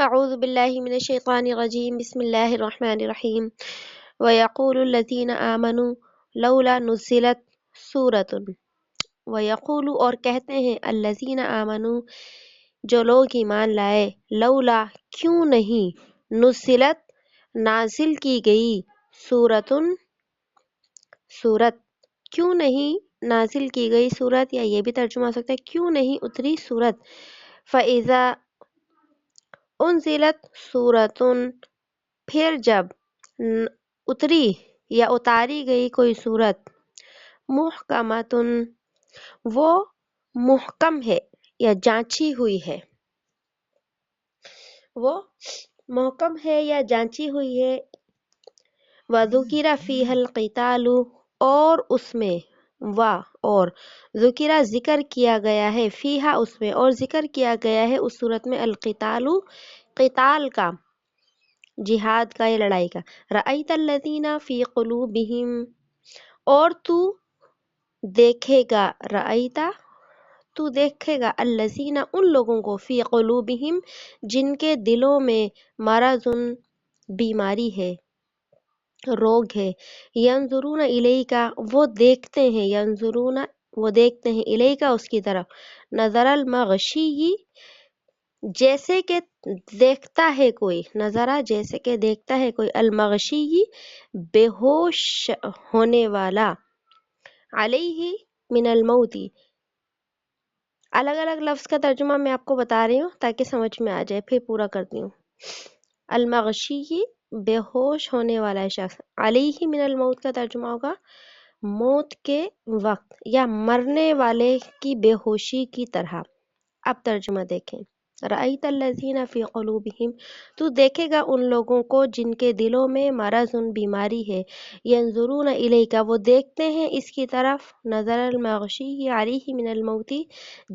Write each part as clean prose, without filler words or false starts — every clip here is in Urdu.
اعوذ باللہ من الشیطان الرجیم بسم اللہ الرحمن الرحیم وَيَقُولُ الَّذِينَ آمَنُوا لَوْلَا نُزِّلَتْ سُورَةٌ وَيَقُولُ اور کہتے ہیں الَّذِينَ آمَنُوا جو لوگ ایمان لائے لولا کیوں نہیں نزلت نازل کی گئی سورتن سورت کیوں نہیں نازل کی گئی سورت، یا یہ بھی ترجمہ ہو سکتا ہے کیوں نہیں اتری سورت۔ فَإِذَا انزلت سورتن پھر جب اتری یا اتاری گئی کوئی سورت محکمتن وہ محکم ہے یا جانچی ہوئی ہے، وہ محکم ہے یا جانچی ہوئی ہے۔ وَذُكِرَ فِيهَا الْقِتَالُ اور اس میں اور ذکرہ ذکر کیا گیا ہے فیہا اس میں، اور ذکر کیا گیا ہے اس صورت میں القتال قتال کا، جہاد کا یا لڑائی کا۔ رأیت الذین فی قلوبہم اور تو دیکھے گا، رأیتا تو دیکھے گا الذین ان لوگوں کو فی قلوبہم جن کے دلوں میں مرض بیماری ہے، روگ ہے، ینظرون الیکا وہ دیکھتے ہیں، ینظرون وہ دیکھتے ہیں الیکا اس کی طرف، نظر المغشی جیسے کہ دیکھتا ہے کوئی، نظرہ جیسے کہ دیکھتا ہے کوئی، المغشی بے ہوش ہونے والا، علیہ من الموت۔ الگ الگ لفظ کا ترجمہ میں آپ کو بتا رہی ہوں تاکہ سمجھ میں آ جائے، پھر پورا کرتی ہوں۔ المغشی بے ہوش ہونے والا شخص، علیہ من الموت کا ترجمہ ہوگا موت کے وقت یا مرنے والے کی بے ہوشی کی طرح۔ اب ترجمہ دیکھیں، رأیت الذین فی قلوبہم تو دیکھے گا ان لوگوں کو جن کے دلوں میں مرض بیماری ہے، ینظرون الیکا وہ دیکھتے ہیں اس کی طرف، نظر المغشی علیہ من الموت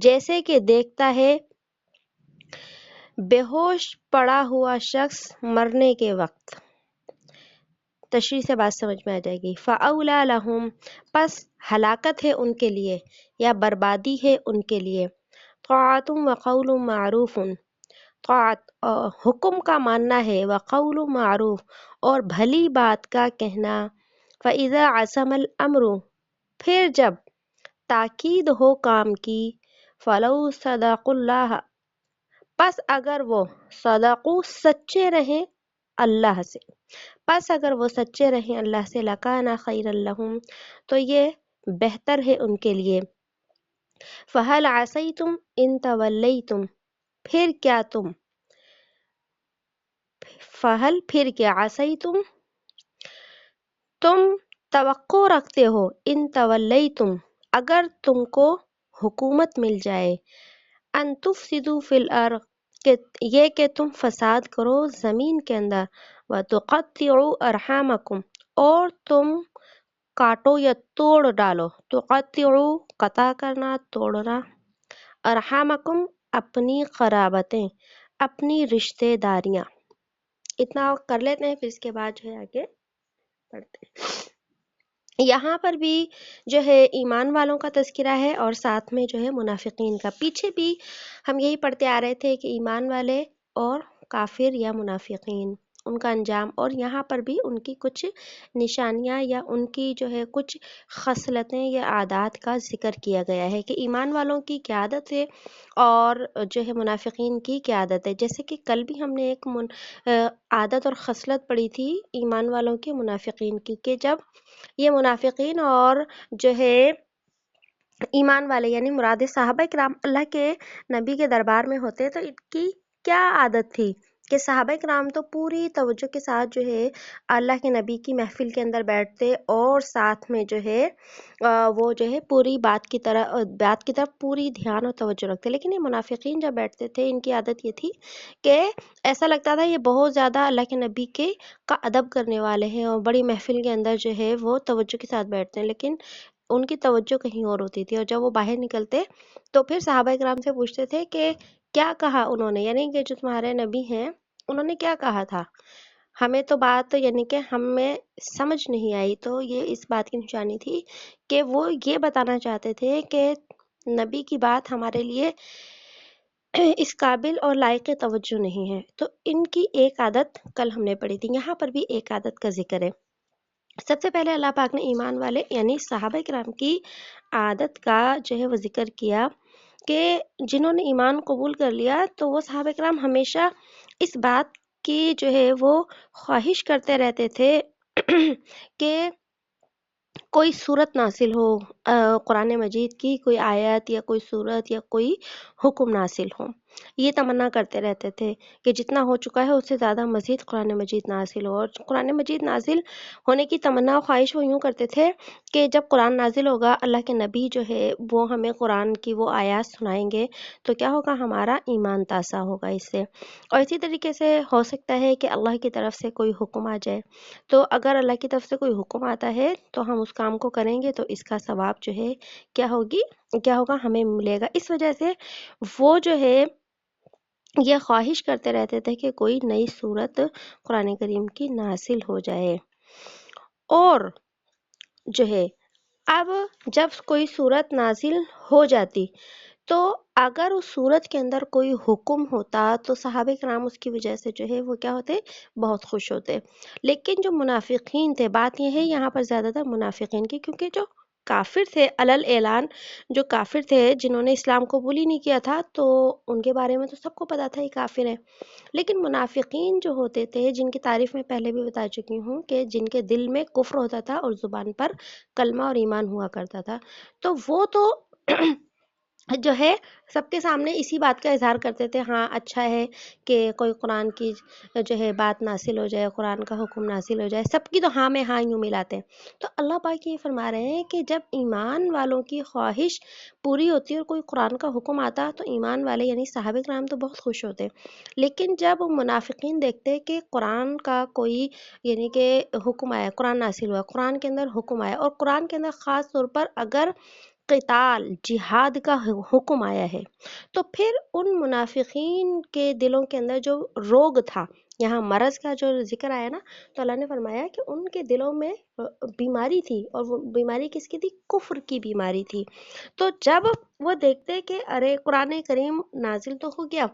جیسے کہ دیکھتا ہے بے ہوش پڑا ہوا شخص مرنے کے وقت۔ تشریح سے بات سمجھ میں آ جائے گی۔ فَأَوْلَى لَهُمْ پس ہلاکت ہے ان کے لیے یا بربادی ہے ان کے لیے، طاعۃ وقول معروف طاعت حکم کا ماننا ہے، وقول معروف اور بھلی بات کا کہنا۔ فَإِذَا عَزَمَ الْأَمْرُ پھر جب تاکید ہو کام کی، فَلَوْ صَدَقُوا اللَّهَ پس اگر وہ صدقوا سچے رہیں اللہ سے، پس اگر وہ سچے رہیں اللہ سے، لَكَانَ خَيْرًا لَهُمْ تو یہ بہتر ہے ان کے لیے۔ فَهَلْ عَصَيْتُمْ إِن تَوَلَّيْتُمْ پھر کیا تم، فَهَلْ پھر کیا، عَصَيْتُمْ تم توقع رکھتے ہو، ان تولیتم اگر تم کو حکومت مل جائے، ان تفسدوا فی الارض کہ یہ کہ تم فساد کرو زمین کے اندر، وتقطعوا ارحامکم اور تم کاٹو یا توڑ ڈالو، تقطعوا قطع کرنا توڑنا، ارحامکم اپنی قرابتیں اپنی رشتے داریاں۔ اتنا کر لیتے ہیں، پھر اس کے بعد جو ہے آگے پڑھتے ہیں۔ یہاں پر بھی جو ہے ایمان والوں کا تذکرہ ہے اور ساتھ میں جو ہے منافقین کا۔ پیچھے بھی ہم یہی پڑھتے آ رہے تھے کہ ایمان والے اور کافر یا منافقین ان کا انجام، اور یہاں پر بھی ان کی کچھ نشانیاں یا ان کی جو ہے کچھ خصلتیں یا عادات کا ذکر کیا گیا ہے کہ ایمان والوں کی کیا عادت ہے اور جو ہے منافقین کی کیا عادت ہے۔ جیسے کہ کل بھی ہم نے ایک عادت اور خصلت پڑھی تھی ایمان والوں کی منافقین کی، کہ جب یہ منافقین اور جو ہے ایمان والے یعنی مراد صحابہ کرام اللہ کے نبی کے دربار میں ہوتے تو ان کی کیا عادت تھی کہ صحابہ کرام تو پوری توجہ کے ساتھ جو ہے اللہ کے نبی کی محفل کے اندر بیٹھتے اور ساتھ میں جو ہے وہ جو ہے پوری بات کی طرف پوری دھیان اور توجہ رکھتے، لیکن یہ منافقین جب بیٹھتے تھے ان کی عادت یہ تھی کہ ایسا لگتا تھا یہ بہت زیادہ اللہ کے نبی کے کا ادب کرنے والے ہیں اور بڑی محفل کے اندر جو ہے وہ توجہ کے ساتھ بیٹھتے ہیں، لیکن ان کی توجہ کہیں اور ہوتی تھی، اور جب وہ باہر نکلتے تو پھر صحابہ کرام سے پوچھتے تھے کہ کیا کہا انہوں نے، یعنی کہ جو تمہارے نبی ہیں انہوں نے کیا کہا تھا، ہمیں تو بات یعنی کہ ہمیں سمجھ نہیں آئی۔ تو یہ اس بات کی نشانی تھی کہ وہ یہ بتانا چاہتے تھے کہ نبی کی بات ہمارے لیے اس قابل اور لائق توجہ نہیں ہے۔ تو ان کی ایک عادت کل ہم نے پڑھی تھی، یہاں پر بھی ایک عادت کا ذکر ہے۔ سب سے پہلے اللہ پاک نے ایمان والے یعنی صحابہ کرام کی عادت کا جو ہے وہ ذکر کیا کہ جنہوں نے ایمان قبول کر لیا تو وہ صحابہ کرام ہمیشہ اس بات کی جو ہے وہ خواہش کرتے رہتے تھے کہ کوئی صورت نازل ہو، قرآن مجید کی کوئی آیت یا کوئی صورت یا کوئی حکم نازل ہو، یہ تمنا کرتے رہتے تھے کہ جتنا ہو چکا ہے اس سے زیادہ مزید قرآن مجید نازل ہو۔ اور قرآن مجید نازل ہونے کی تمنا و خواہش وہ یوں کرتے تھے کہ جب قرآن نازل ہوگا، اللہ کے نبی جو ہے وہ ہمیں قرآن کی وہ آیات سنائیں گے تو کیا ہوگا، ہمارا ایمان تازہ ہوگا اس سے۔ اور اسی طریقے سے ہو سکتا ہے کہ اللہ کی طرف سے کوئی حکم آ جائے، تو اگر اللہ کی طرف سے کوئی حکم آتا ہے تو ہم اس کام کو کریں گے تو اس کا ثواب جو ہے کیا ہوگا، ہمیں ملے گا۔ اس وجہ سے وہ جو ہے یہ خواہش کرتے رہتے تھے کہ کوئی نئی صورت قرآن کریم کی نازل ہو جائے۔ اور جو ہے اب جب کوئی صورت نازل ہو جاتی تو اگر اس صورت کے اندر کوئی حکم ہوتا تو صحابہ کرام اس کی وجہ سے جو ہے وہ کیا ہوتے، بہت خوش ہوتے۔ لیکن جو منافقین تھے، بات یہ ہے یہاں پر زیادہ تر منافقین کی، کیونکہ جو کافر تھے علل اعلان، جو کافر تھے جنہوں نے اسلام قبول ہی نہیں کیا تھا، تو ان کے بارے میں تو سب کو پتا تھا یہ کافر ہے۔ لیکن منافقین جو ہوتے تھے، جن کی تعریف میں پہلے بھی بتا چکی ہوں کہ جن کے دل میں کفر ہوتا تھا اور زبان پر کلمہ اور ایمان ہوا کرتا تھا، تو وہ تو جو ہے سب کے سامنے اسی بات کا اظہار کرتے تھے، ہاں اچھا ہے کہ کوئی قرآن کی جو ہے بات نازل ہو جائے، قرآن کا حکم نازل ہو جائے، سب کی تو ہاں میں ہاں یوں ملاتے ہیں۔ تو اللہ پاک یہ فرما رہے ہیں کہ جب ایمان والوں کی خواہش پوری ہوتی ہے اور کوئی قرآن کا حکم آتا تو ایمان والے یعنی صحابہ کرام تو بہت خوش ہوتے، لیکن جب منافقین دیکھتے کہ قرآن کا کوئی یعنی کہ حکم آیا، قرآن نازل ہوا، قرآن کے اندر حکم آیا، اور قرآن کے اندر خاص طور پر اگر قتال جہاد کا حکم آیا ہے، تو پھر ان منافقین کے دلوں کے اندر جو روگ تھا، یہاں مرض کا جو ذکر آیا نا، تو اللہ نے فرمایا کہ ان کے دلوں میں بیماری تھی، اور وہ بیماری کس کی تھی؟ کفر کی بیماری تھی۔ تو جب وہ دیکھتے کہ ارے قرآن کریم نازل تو ہو گیا،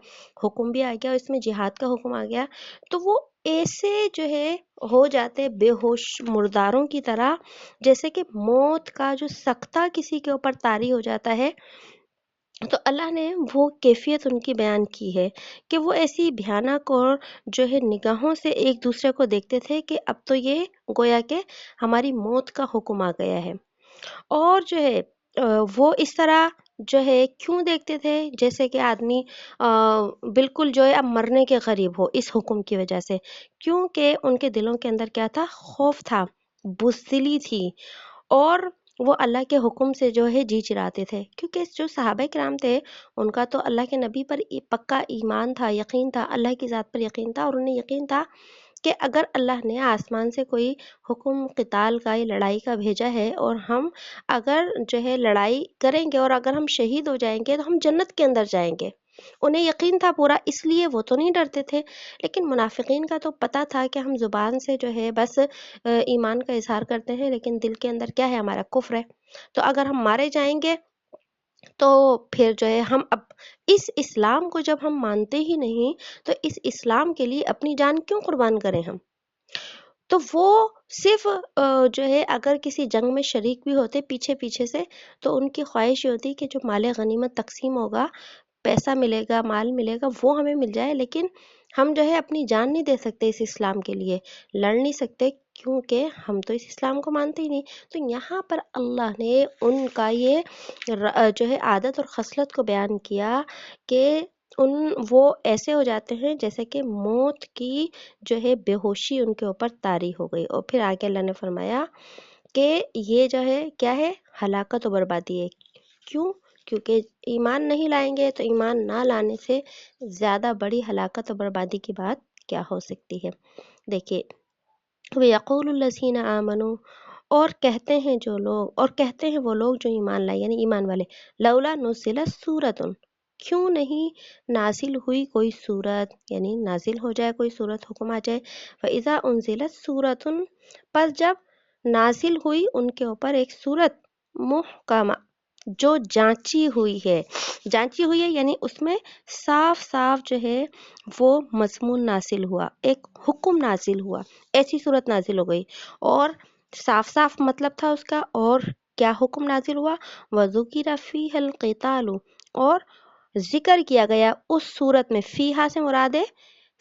حکم بھی آ گیا، اس میں جہاد کا حکم آ گیا، تو وہ ایسے جو ہے ہو جاتے بے ہوش مرداروں کی طرح، جیسے کہ موت کا جو سکتہ کسی کے اوپر طاری ہو جاتا ہے۔ تو اللہ نے وہ کیفیت ان کی بیان کی ہے کہ وہ ایسی بھیانک اور جو ہے نگاہوں سے ایک دوسرے کو دیکھتے تھے کہ اب تو یہ گویا کہ ہماری موت کا حکم آ گیا ہے۔ اور جو ہے وہ اس طرح جو ہے کیوں دیکھتے تھے، جیسے کہ آدمی بالکل جو ہے اب مرنے کے قریب ہو اس حکم کی وجہ سے، کیونکہ ان کے دلوں کے اندر کیا تھا؟ خوف تھا، بزدلی تھی، اور وہ اللہ کے حکم سے جو ہے جی چراتے تھے، کیونکہ جو صحابہ کرام تھے ان کا تو اللہ کے نبی پر پکا ایمان تھا، یقین تھا، اللہ کی ذات پر یقین تھا، اور انہیں یقین تھا کہ اگر اللہ نے آسمان سے کوئی حکم قتال کا یا لڑائی کا بھیجا ہے، اور ہم اگر جو ہے لڑائی کریں گے اور اگر ہم شہید ہو جائیں گے تو ہم جنت کے اندر جائیں گے، انہیں یقین تھا پورا، اس لیے وہ تو نہیں ڈرتے تھے۔ لیکن منافقین کا تو پتہ تھا کہ ہم زبان سے جو ہے بس ایمان کا اظہار کرتے ہیں، لیکن دل کے اندر کیا ہے؟ ہمارا کفر ہے، تو اگر ہم مارے جائیں گے تو پھر جو ہے ہم اب اس اسلام کو جب ہم مانتے ہی نہیں تو اس اسلام کے لیے اپنی جان کیوں قربان کریں ہم؟ تو وہ صرف جو ہے اگر کسی جنگ میں شریک بھی ہوتے پیچھے پیچھے سے، تو ان کی خواہش یہ ہوتی کہ جو مال غنیمت تقسیم ہوگا، پیسہ ملے گا، مال ملے گا، وہ ہمیں مل جائے، لیکن ہم جو ہے اپنی جان نہیں دے سکتے اس اسلام کے لیے، لڑ نہیں سکتے، کیونکہ ہم تو اس اسلام کو مانتے ہی نہیں۔ تو یہاں پر اللہ نے ان کا یہ جو ہے عادت اور خصلت کو بیان کیا کہ وہ ایسے ہو جاتے ہیں جیسے کہ موت کی جو ہے بے ہوشی ان کے اوپر طاری ہو گئی۔ اور پھر آگے اللہ نے فرمایا کہ یہ جو ہے کیا ہے؟ ہلاکت و بربادی ہے۔ کیوں؟ کیونکہ ایمان نہیں لائیں گے، تو ایمان نہ لانے سے زیادہ بڑی ہلاکت و بربادی کی بات کیا ہو سکتی ہے؟ دیکھیے، وَيَقُولُ الَّذِينَ آمَنُوا، اور کہتے ہیں وہ لوگ جو ایمان لائے یعنی ایمان والے، لولا نزلت سورۃ، کیوں نہیں نازل ہوئی کوئی صورت، یعنی نازل ہو جائے کوئی صورت، حکم آ جائے۔ فَإِذَا أُنزِلَتْ سُورَةٌ، پس جب نازل ہوئی ان کے اوپر ایک صورت، محکمہ، جو جانچی ہوئی ہے یعنی اس میں صاف صاف جو ہے وہ مضمون نازل ہوا، ایک حکم نازل ہوا، ایسی صورت نازل ہو گئی، اور صاف صاف مطلب تھا اس کا، اور کیا حکم نازل ہوا، وَذُكِرَ فِيهَا الْقِتَالُ، اور ذکر کیا گیا اس صورت میں، فیہا سے مراد ہے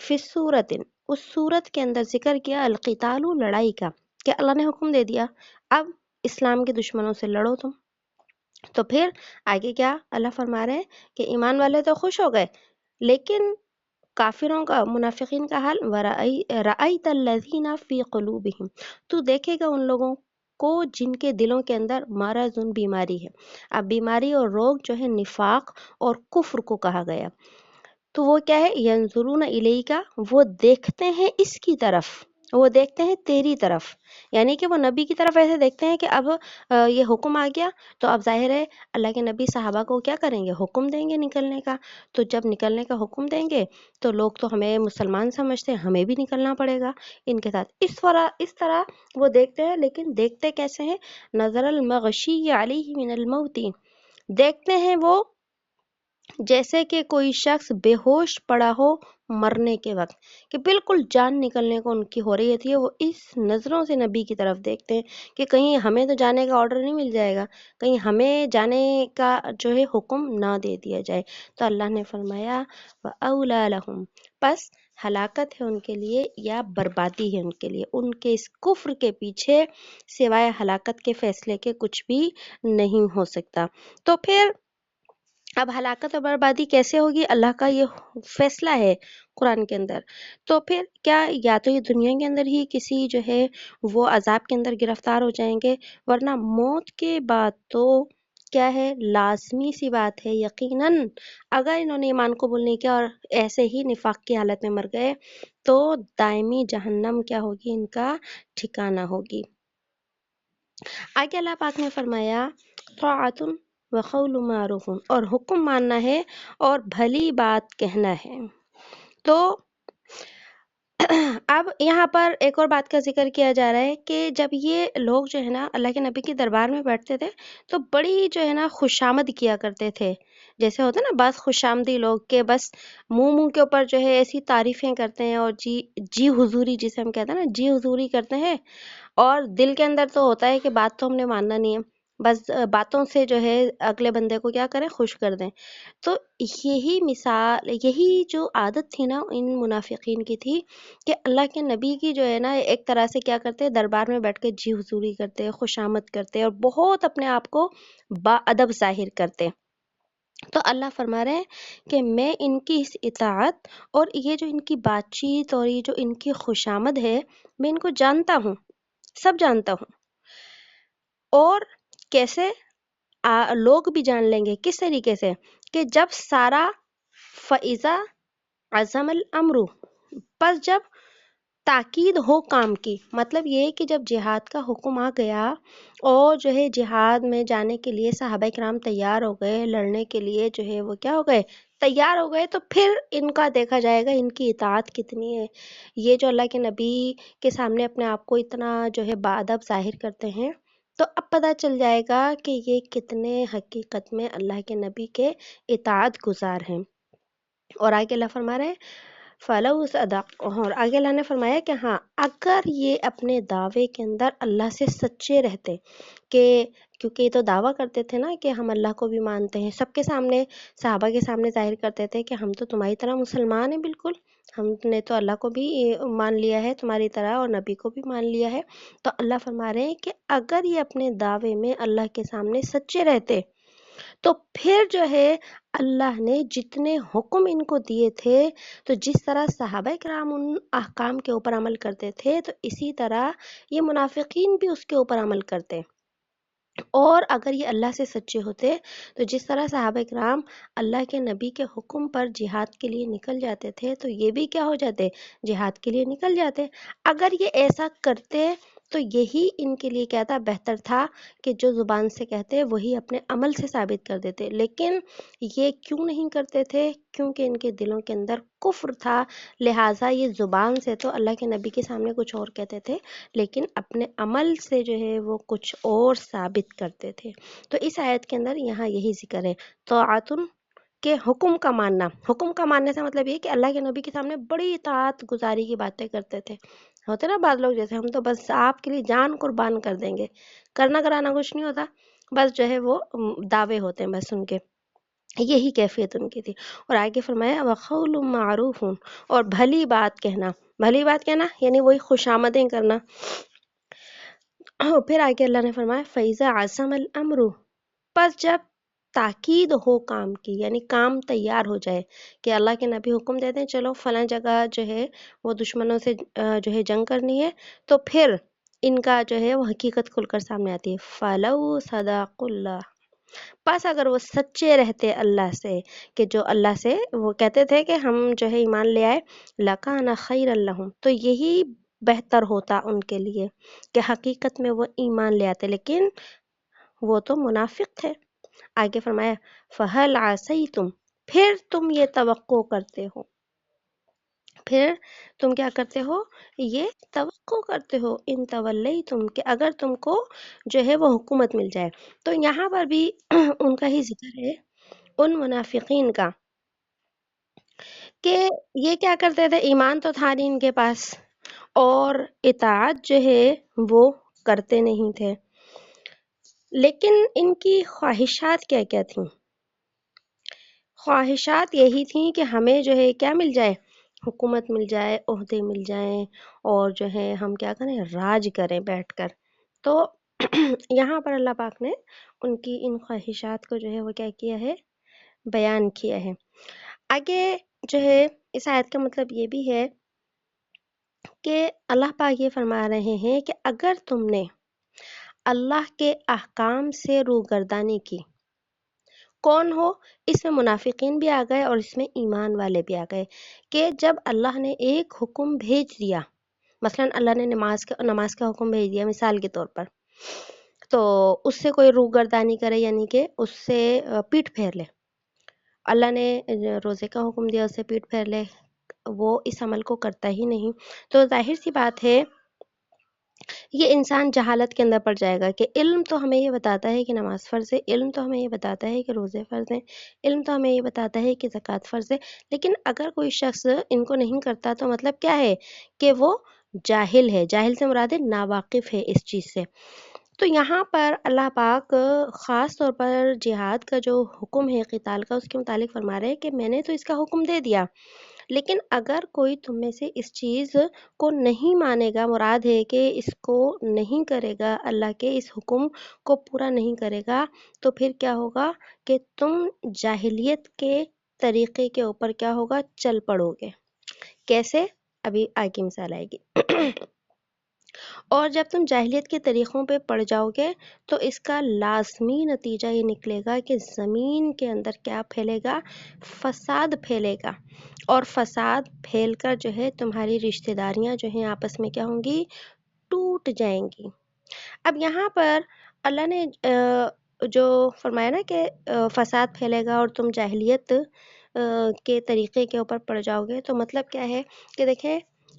فی صورت، اس صورت کے اندر ذکر کیا القتال، لڑائی کا، کہ اللہ نے حکم دے دیا اب اسلام کے دشمنوں سے لڑو تم۔ تو پھر آگے کیا اللہ فرما رہے ہیں کہ ایمان والے تو خوش ہو گئے، لیکن کافروں کا، منافقین کا حال، رَأَيْتَ الَّذِينَ فِي قُلُوبِهِمْ، تو دیکھے گا ان لوگوں کو جن کے دلوں کے اندر مرض، بیماری ہے۔ اب بیماری اور روگ جو ہے نفاق اور کفر کو کہا گیا، تو وہ کیا ہے، ینظرون الیک، وہ دیکھتے ہیں اس کی طرف، وہ دیکھتے ہیں تیری طرف، یعنی کہ وہ نبی کی طرف ایسے دیکھتے ہیں کہ اب یہ حکم آ گیا، تو اب ظاہر ہے اللہ کے نبی صحابہ کو کیا کریں گے، حکم دیں گے نکلنے کا، تو جب نکلنے کا حکم دیں گے تو لوگ تو ہمیں مسلمان سمجھتے ہیں، ہمیں بھی نکلنا پڑے گا ان کے ساتھ، اس طرح وہ دیکھتے ہیں، لیکن دیکھتے کیسے ہیں، نظر المغشی علیہ من الموت، دیکھتے ہیں وہ جیسے کہ کوئی شخص بے ہوش پڑا ہو مرنے کے وقت، کہ بالکل جان نکلنے کو ان کی ہو رہی ہوتی ہے، وہ اس نظروں سے نبی کی طرف دیکھتے ہیں کہ کہیں ہمیں تو جانے کا آرڈر نہیں مل جائے گا، کہیں ہمیں جانے کا جو ہے حکم نہ دے دیا جائے۔ تو اللہ نے فرمایا وَأَوْلَى لَهُمْ، پس ہلاکت ہے ان کے لیے یا بربادی ہے ان کے لیے، ان کے اس کفر کے پیچھے سوائے ہلاکت کے فیصلے کے کچھ بھی نہیں ہو سکتا۔ تو پھر اب ہلاکت اور بربادی کیسے ہوگی، اللہ کا یہ فیصلہ ہے قرآن کے اندر، تو پھر کیا یا تو یہ دنیا کے اندر ہی کسی جو ہے وہ عذاب کے اندر گرفتار ہو جائیں گے، ورنہ موت کے بعد تو کیا ہے، لازمی سی بات ہے یقیناً اگر انہوں نے ایمان قبول نہیں کیا اور ایسے ہی نفاق کی حالت میں مر گئے تو دائمی جہنم کیا ہوگی، ان کا ٹھکانہ ہوگی۔ آگے اللہ پاک نے فرمایا طاعت وقول معروف، اور حکم ماننا ہے اور بھلی بات کہنا ہے۔ تو اب یہاں پر ایک اور بات کا ذکر کیا جا رہا ہے کہ جب یہ لوگ جو ہے نا اللہ کے نبی کے دربار میں بیٹھتے تھے تو بڑی جو ہے نا خوشامد کیا کرتے تھے، جیسے ہوتا نا بس خوش آمدی لوگ کے بس منہ کے اوپر جو ہے ایسی تعریفیں کرتے ہیں، اور جی حضوری جسے ہم کہتے ہیں نا، جی حضوری کرتے ہیں، اور دل کے اندر تو ہوتا ہے کہ بات تو ہم نے ماننا نہیں ہے، بس باتوں سے جو ہے اگلے بندے کو کیا کریں، خوش کر دیں۔ تو یہی مثال، یہی جو عادت تھی نا ان منافقین کی تھی کہ اللہ کے نبی کی جو ہے نا ایک طرح سے کیا کرتے، دربار میں بیٹھ کے جی حضوری کرتے، خوشامد کرتے، اور بہت اپنے آپ کو با ادب ظاہر کرتے۔ تو اللہ فرما رہے ہیں کہ میں ان کی اس اطاعت اور یہ جو ان کی بات چیت اور یہ جو ان کی خوشامد ہے، میں ان کو جانتا ہوں، سب جانتا ہوں، اور کیسے لوگ بھی جان لیں گے، کس طریقے سے کہ جب سارا فَإِذَا عَزَمَ الْأَمْرُ، پس جب تاکید ہو کام کی، مطلب یہ کہ جب جہاد کا حکم آ گیا اور جو ہے جہاد میں جانے کے لیے صحابہ کرام تیار ہو گئے، لڑنے کے لیے جو ہے وہ کیا ہو گئے، تیار ہو گئے، تو پھر ان کا دیکھا جائے گا ان کی اطاعت کتنی ہے۔ یہ جو اللہ کے نبی کے سامنے اپنے آپ کو اتنا جو ہے باادب ظاہر کرتے ہیں، تو اب پتہ چل جائے گا کہ یہ کتنے حقیقت میں اللہ کے نبی کے اطاعت گزار ہیں۔ اور آگے اللہ فرما رہے ہیں فَلَوْ صَدَقُوا، اور آگے اللہ نے فرمایا کہ ہاں اگر یہ اپنے دعوے کے اندر اللہ سے سچے رہتے، کہ کیونکہ یہ تو دعویٰ کرتے تھے نا کہ ہم اللہ کو بھی مانتے ہیں، سب کے سامنے، صحابہ کے سامنے ظاہر کرتے تھے کہ ہم تو تمہاری طرح مسلمان ہیں، بالکل ہم نے تو اللہ کو بھی مان لیا ہے تمہاری طرح، اور نبی کو بھی مان لیا ہے۔ تو اللہ فرما رہے ہیں کہ اگر یہ اپنے دعوے میں اللہ کے سامنے سچے رہتے تو پھر جو ہے اللہ نے جتنے حکم ان کو دیے تھے، تو جس طرح صحابہ کرام ان احکام کے اوپر عمل کرتے تھے، تو اسی طرح یہ منافقین بھی اس کے اوپر عمل کرتے، اور اگر یہ اللہ سے سچے ہوتے تو جس طرح صحابہ کرام اللہ کے نبی کے حکم پر جہاد کے لیے نکل جاتے تھے، تو یہ بھی کیا ہو جاتے، جہاد کے لیے نکل جاتے۔ اگر یہ ایسا کرتے تو یہی ان کے لیے کیا تھا، بہتر تھا کہ جو زبان سے کہتے وہی اپنے عمل سے ثابت کر دیتے، لیکن یہ کیوں نہیں کرتے تھے؟ کیونکہ ان کے دلوں کے اندر کفر تھا، لہٰذا یہ زبان سے تو اللہ کے نبی کے سامنے کچھ اور کہتے تھے، لیکن اپنے عمل سے جو ہے وہ کچھ اور ثابت کرتے تھے۔ تو اس آیت کے اندر یہاں یہی ذکر ہے، طاعت کے حکم کا ماننا۔ حکم کا ماننے سے مطلب یہ کہ اللہ کے نبی کے سامنے بڑی اطاعت گزاری کی باتیں کرتے تھے۔ ہوتے نا بعض لوگ جیسے ہم تو بس آپ کے لیے جان قربان کر دیں گے، کرنا کرانا کچھ نہیں ہوتا، بس جو ہے وہ دعوے ہوتے ہیں بس ان کے، یہی کیفیت ان کی تھی۔ اور آگے فرمایا وقول معروف، اور بھلی بات کہنا۔ بھلی بات کہنا یعنی وہی خوش آمدیں کرنا۔ پھر آگے اللہ نے فرمایا فَإِذَا عَزَمَ الْأَمْرُ، پس جب تاکید ہو کام کی، یعنی کام تیار ہو جائے کہ اللہ کے نبی حکم دے دیں چلو فلاں جگہ جو ہے وہ دشمنوں سے جو ہے جنگ کرنی ہے، تو پھر ان کا جو ہے وہ حقیقت کھل کر سامنے آتی ہے۔ فَلَوْ صَدَقُ اللَّهِ، پس اگر وہ سچے رہتے اللہ سے، کہ جو اللہ سے وہ کہتے تھے کہ ہم جو ہے ایمان لے آئے، لَكَانَ خَيْرًا لَهُمْ، تو یہی بہتر ہوتا ان کے لیے کہ حقیقت میں وہ ایمان لے آتے، لیکن وہ تو منافق تھے۔ آگے فرمایا فَهَلْ عَسَيْتُمْ، پھر تم یہ توقع کرتے ہو، پھر تم کیا کرتے ہو، یہ توقع کرتے ہو، ان تولیتم، کہ اگر تم کو جو ہے وہ حکومت مل جائے۔ تو یہاں پر بھی ان کا ہی ذکر ہے، ان منافقین کا، کہ یہ کیا کرتے تھے، ایمان تو تھا نہیں ان کے پاس، اور اطاعت جو ہے وہ کرتے نہیں تھے، لیکن ان کی خواہشات کیا کیا تھیں؟ خواہشات یہی تھیں کہ ہمیں جو ہے کیا مل جائے، حکومت مل جائے، عہدے مل جائیں، اور جو ہے ہم کیا کریں، راج کریں بیٹھ کر۔ تو یہاں پر اللہ پاک نے ان کی ان خواہشات کو جو ہے وہ کیا کیا ہے، بیان کیا ہے۔ آگے جو ہے اس آیت کا مطلب یہ بھی ہے کہ اللہ پاک یہ فرما رہے ہیں کہ اگر تم نے اللہ کے احکام سے روگردانی کی، کون ہو، اس میں منافقین بھی آ گئے اور اس میں ایمان والے بھی آ گئے، کہ جب اللہ نے ایک حکم بھیج دیا، مثلا اللہ نے نماز کا حکم بھیج دیا مثال کے طور پر، تو اس سے کوئی روگردانی کرے، یعنی کہ اس سے پیٹ پھیر لے، اللہ نے روزے کا حکم دیا اس سے پیٹ پھیر لے، وہ اس عمل کو کرتا ہی نہیں، تو ظاہر سی بات ہے یہ انسان جہالت کے اندر پڑ جائے گا، کہ علم تو ہمیں یہ بتاتا ہے کہ نماز فرض ہے، علم تو ہمیں یہ بتاتا ہے کہ روزے فرض ہیں، علم تو ہمیں یہ بتاتا ہے کہ زکوٰۃ فرض ہے، لیکن اگر کوئی شخص ان کو نہیں کرتا تو مطلب کیا ہے کہ وہ جاہل ہے۔ جاہل سے مراد ہے ناواقف ہے اس چیز سے۔ تو یہاں پر اللہ پاک خاص طور پر جہاد کا جو حکم ہے قتال کا، اس کے متعلق فرما رہے ہیں کہ میں نے تو اس کا حکم دے دیا، لیکن اگر کوئی تم میں سے اس چیز کو نہیں مانے گا، مراد ہے کہ اس کو نہیں کرے گا، اللہ کے اس حکم کو پورا نہیں کرے گا، تو پھر کیا ہوگا کہ تم جاہلیت کے طریقے کے اوپر کیا ہوگا، چل پڑو گے۔ کیسے؟ ابھی آگے مثال آئے گی۔ اور جب تم جاہلیت کے طریقوں پہ پڑ جاؤ گے تو اس کا لازمی نتیجہ یہ نکلے گا کہ زمین کے اندر کیا پھیلے گا، فساد پھیلے گا، اور فساد پھیل کر جو ہے تمہاری رشتہ داریاں جو ہیں آپس میں کیا ہوں گی، ٹوٹ جائیں گی۔ اب یہاں پر اللہ نے جو فرمایا نا کہ فساد پھیلے گا اور تم جاہلیت کے طریقے کے اوپر پڑ جاؤ گے، تو مطلب کیا ہے کہ دیکھیں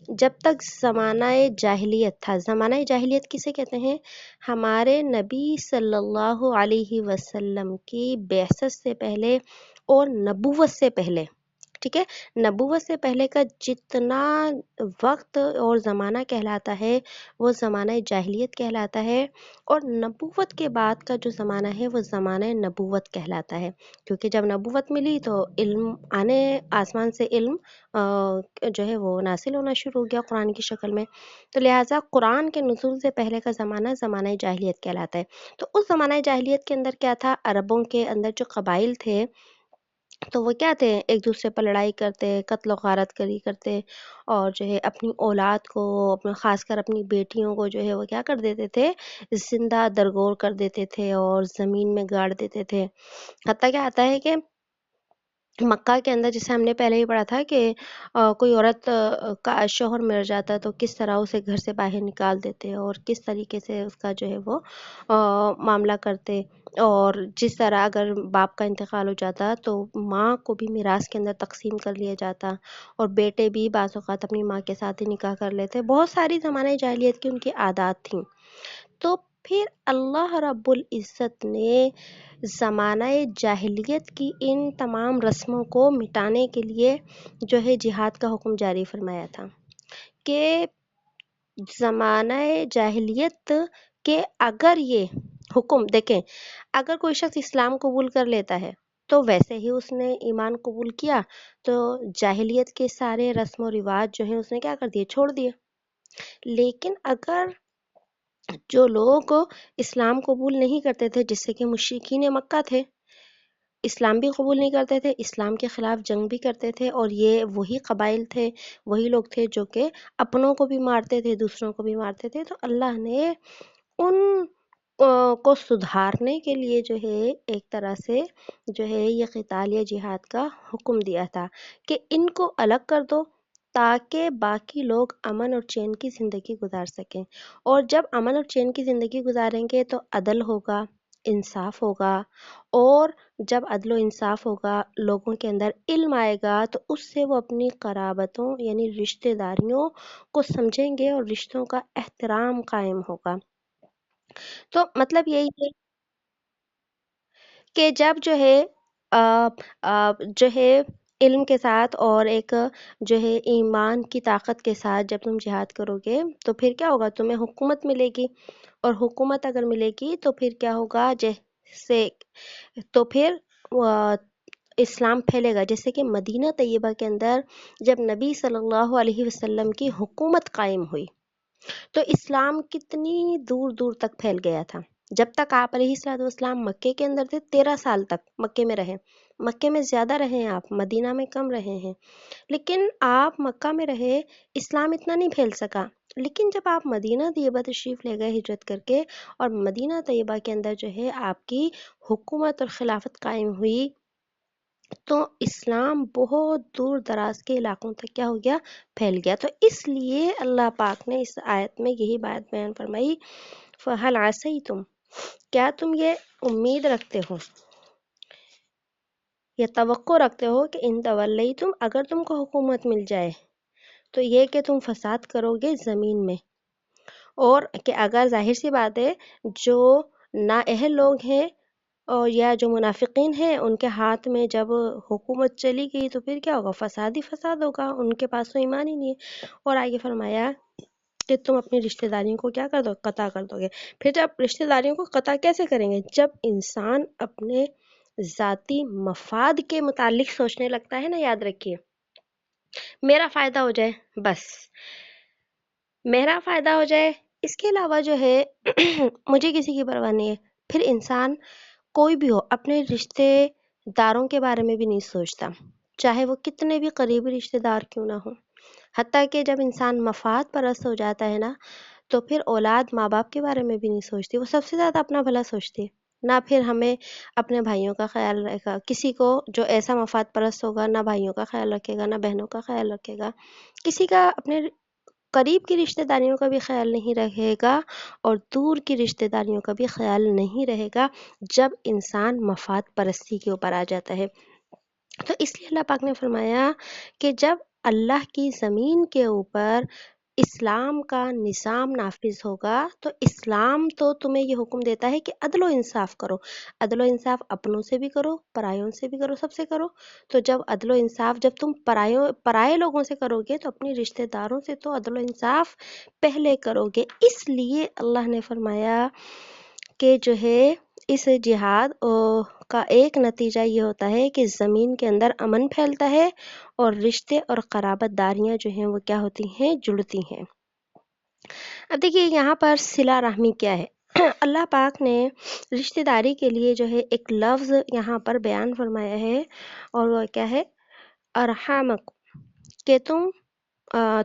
جب تک زمانہ جاہلیت تھا، زمانہ جاہلیت کسے کہتے ہیں، ہمارے نبی صلی اللہ علیہ وسلم کی بعثت سے پہلے اور نبوت سے پہلے، ٹھیک ہے، نبوت سے پہلے کا جتنا وقت اور زمانہ کہلاتا ہے وہ زمانہ جاہلیت کہلاتا ہے، اور نبوت کے بعد کا جو زمانہ ہے وہ زمانہ نبوت کہلاتا ہے، کیونکہ جب نبوت ملی تو علم آسمان سے علم جو ہے وہ نازل ہونا شروع ہو گیا قرآن کی شکل میں، تو لہٰذا قرآن کے نزول سے پہلے کا زمانہ زمانہ جاہلیت کہلاتا ہے۔ تو اس زمانہ جاہلیت کے اندر کیا تھا، عربوں کے اندر جو قبائل تھے تو وہ کیا تھے، ایک دوسرے پر لڑائی کرتے، قتل و غارت کری کرتے، اور جو ہے اپنی اولاد کو، خاص کر اپنی بیٹیوں کو جو ہے وہ کیا کر دیتے تھے، زندہ درگور کر دیتے تھے اور زمین میں گاڑ دیتے تھے۔ حتیٰ کیا آتا ہے کہ مکہ کے اندر جیسے ہم نے پہلے ہی پڑھا تھا کہ کوئی عورت کا شوہر مر جاتا تو کس طرح اسے گھر سے باہر نکال دیتے اور کس طریقے سے اس کا جو ہے وہ معاملہ کرتے، اور جس طرح اگر باپ کا انتقال ہو جاتا تو ماں کو بھی میراث کے اندر تقسیم کر لیا جاتا، اور بیٹے بھی بعض اوقات اپنی ماں کے ساتھ ہی نکاح کر لیتے. بہت ساری زمانہ جاہلیت کی ان کی عادات تھیں. تو پھر اللہ رب العزت نے زمانہ جاہلیت کی ان تمام رسموں کو مٹانے کے لیے جو ہے جہاد کا حکم جاری فرمایا تھا کہ زمانہ جاہلیت کے اگر یہ حکم دیکھیں، اگر کوئی شخص اسلام قبول کر لیتا ہے تو ویسے ہی اس نے ایمان قبول کیا، تو جاہلیت کے سارے رسم و رواج جو ہیں اس نے کیا کر دیے، چھوڑ دیے. لیکن اگر جو لوگ اسلام قبول نہیں کرتے تھے، جس سے کہ مشرکین مکہ تھے، اسلام بھی قبول نہیں کرتے تھے، اسلام کے خلاف جنگ بھی کرتے تھے، اور یہ وہی قبائل تھے، وہی لوگ تھے جو کہ اپنوں کو بھی مارتے تھے، دوسروں کو بھی مارتے تھے، تو اللہ نے ان کو سدھارنے کے لیے جو ہے ایک طرح سے جو ہے یہ قتال یا جہاد کا حکم دیا تھا کہ ان کو الگ کر دو تاکہ باقی لوگ امن اور چین کی زندگی گزار سکیں. اور جب امن اور چین کی زندگی گزاریں گے تو عدل ہوگا، انصاف ہوگا، اور جب عدل و انصاف ہوگا، لوگوں کے اندر علم آئے گا، تو اس سے وہ اپنی قرابتوں یعنی رشتہ داریوں کو سمجھیں گے اور رشتوں کا احترام قائم ہوگا. تو مطلب یہی ہے کہ جب جو ہے جو ہے علم کے ساتھ اور ایک جو ہے ایمان کی طاقت کے ساتھ جب تم جہاد کرو گے تو پھر کیا ہوگا، تمہیں حکومت ملے گی، اور حکومت اگر ملے گی تو پھر کیا ہوگا، جیسے تو پھر اسلام پھیلے گا. جیسے کہ مدینہ طیبہ کے اندر جب نبی صلی اللہ علیہ وسلم کی حکومت قائم ہوئی تو اسلام کتنی دور دور تک پھیل گیا تھا. جب تک آپ علیہ الصلوۃ والسلام مکے کے اندر تھے 13 سال تک مکے میں رہے. مکے میں زیادہ رہے ہیں آپ، مدینہ میں کم رہے ہیں، لیکن آپ مکہ میں رہے، اسلام اتنا نہیں پھیل سکا. لیکن جب آپ مدینہ طیبہ تشریف لے گئے ہجرت کر کے، اور مدینہ طیبہ کے اندر جو ہے آپ کی حکومت اور خلافت قائم ہوئی، تو اسلام بہت دور دراز کے علاقوں تک کیا ہو گیا، پھیل گیا. تو اس لیے اللہ پاک نے اس آیت میں یہی بات بیان فرمائی، فَهَلْ عَسَيْتُمْ، کیا تم یہ امید رکھتے ہو یا توقع رکھتے ہو کہ ان تولیتم، اگر تم کو حکومت مل جائے تو یہ کہ تم فساد کرو گے زمین میں، اور کہ اگر ظاہر سی بات ہے جو نااہل لوگ ہیں اور یا جو منافقین ہیں ان کے ہاتھ میں جب حکومت چلی گئی تو پھر کیا ہوگا، فساد ہی فساد ہوگا، ان کے پاس تو ایمان ہی نہیں ہے. اور آگے فرمایا کہ تم اپنی رشتہ داریوں کو کیا کر دو، قطع کر دو گے. پھر جب رشتہ داریوں کو قطع کیسے کریں گے، جب انسان اپنے ذاتی مفاد کے متعلق سوچنے لگتا ہے نا. یاد رکھیے، میرا فائدہ ہو جائے بس، میرا فائدہ ہو جائے، اس کے علاوہ جو ہے مجھے کسی کی پرواہ نہیں ہے. پھر انسان کوئی بھی ہو اپنے رشتے داروں کے بارے میں بھی نہیں سوچتا، چاہے وہ کتنے بھی قریبی رشتے دار کیوں نہ ہو. حتیٰ کہ جب انسان مفاد پرست ہو جاتا ہے نا، تو پھر اولاد ماں باپ کے بارے میں بھی نہیں سوچتی، وہ سب سے زیادہ اپنا بھلا سوچتی ہے. نہ پھر ہمیں اپنے بھائیوں کا خیال رکھے گا، کسی کو جو ایسا مفاد پرست ہوگا نہ بھائیوں کا خیال رکھے گا نہ بہنوں کا خیال رکھے گا، کسی کا اپنے قریب کی رشتہ داریوں کا بھی خیال نہیں رہے گا، اور دور کی رشتہ داریوں کا بھی خیال نہیں رہے گا جب انسان مفاد پرستی کے اوپر آ جاتا ہے. تو اس لیے اللہ پاک نے فرمایا کہ جب اللہ کی زمین کے اوپر اسلام کا نظام نافذ ہوگا تو اسلام تو تمہیں یہ حکم دیتا ہے کہ عدل و انصاف کرو. عدل و انصاف اپنوں سے بھی کرو، پرایوں سے بھی کرو، سب سے کرو. تو جب عدل و انصاف جب تم پرائے لوگوں سے کرو گے تو اپنی رشتہ داروں سے تو عدل و انصاف پہلے کرو گے. اس لیے اللہ نے فرمایا کہ جو ہے اس جہاد کا ایک نتیجہ یہ ہوتا ہے کہ زمین کے اندر امن پھیلتا ہے اور رشتے اور قرابت داریاں جو ہیں وہ کیا ہوتی ہیں، جڑتی ہیں. اب دیکھیے یہاں پر صلہ رحمی کیا ہے. اللہ پاک نے رشتہ داری کے لیے جو ہے ایک لفظ یہاں پر بیان فرمایا ہے، اور وہ کیا ہے، ارحامک، کہ تم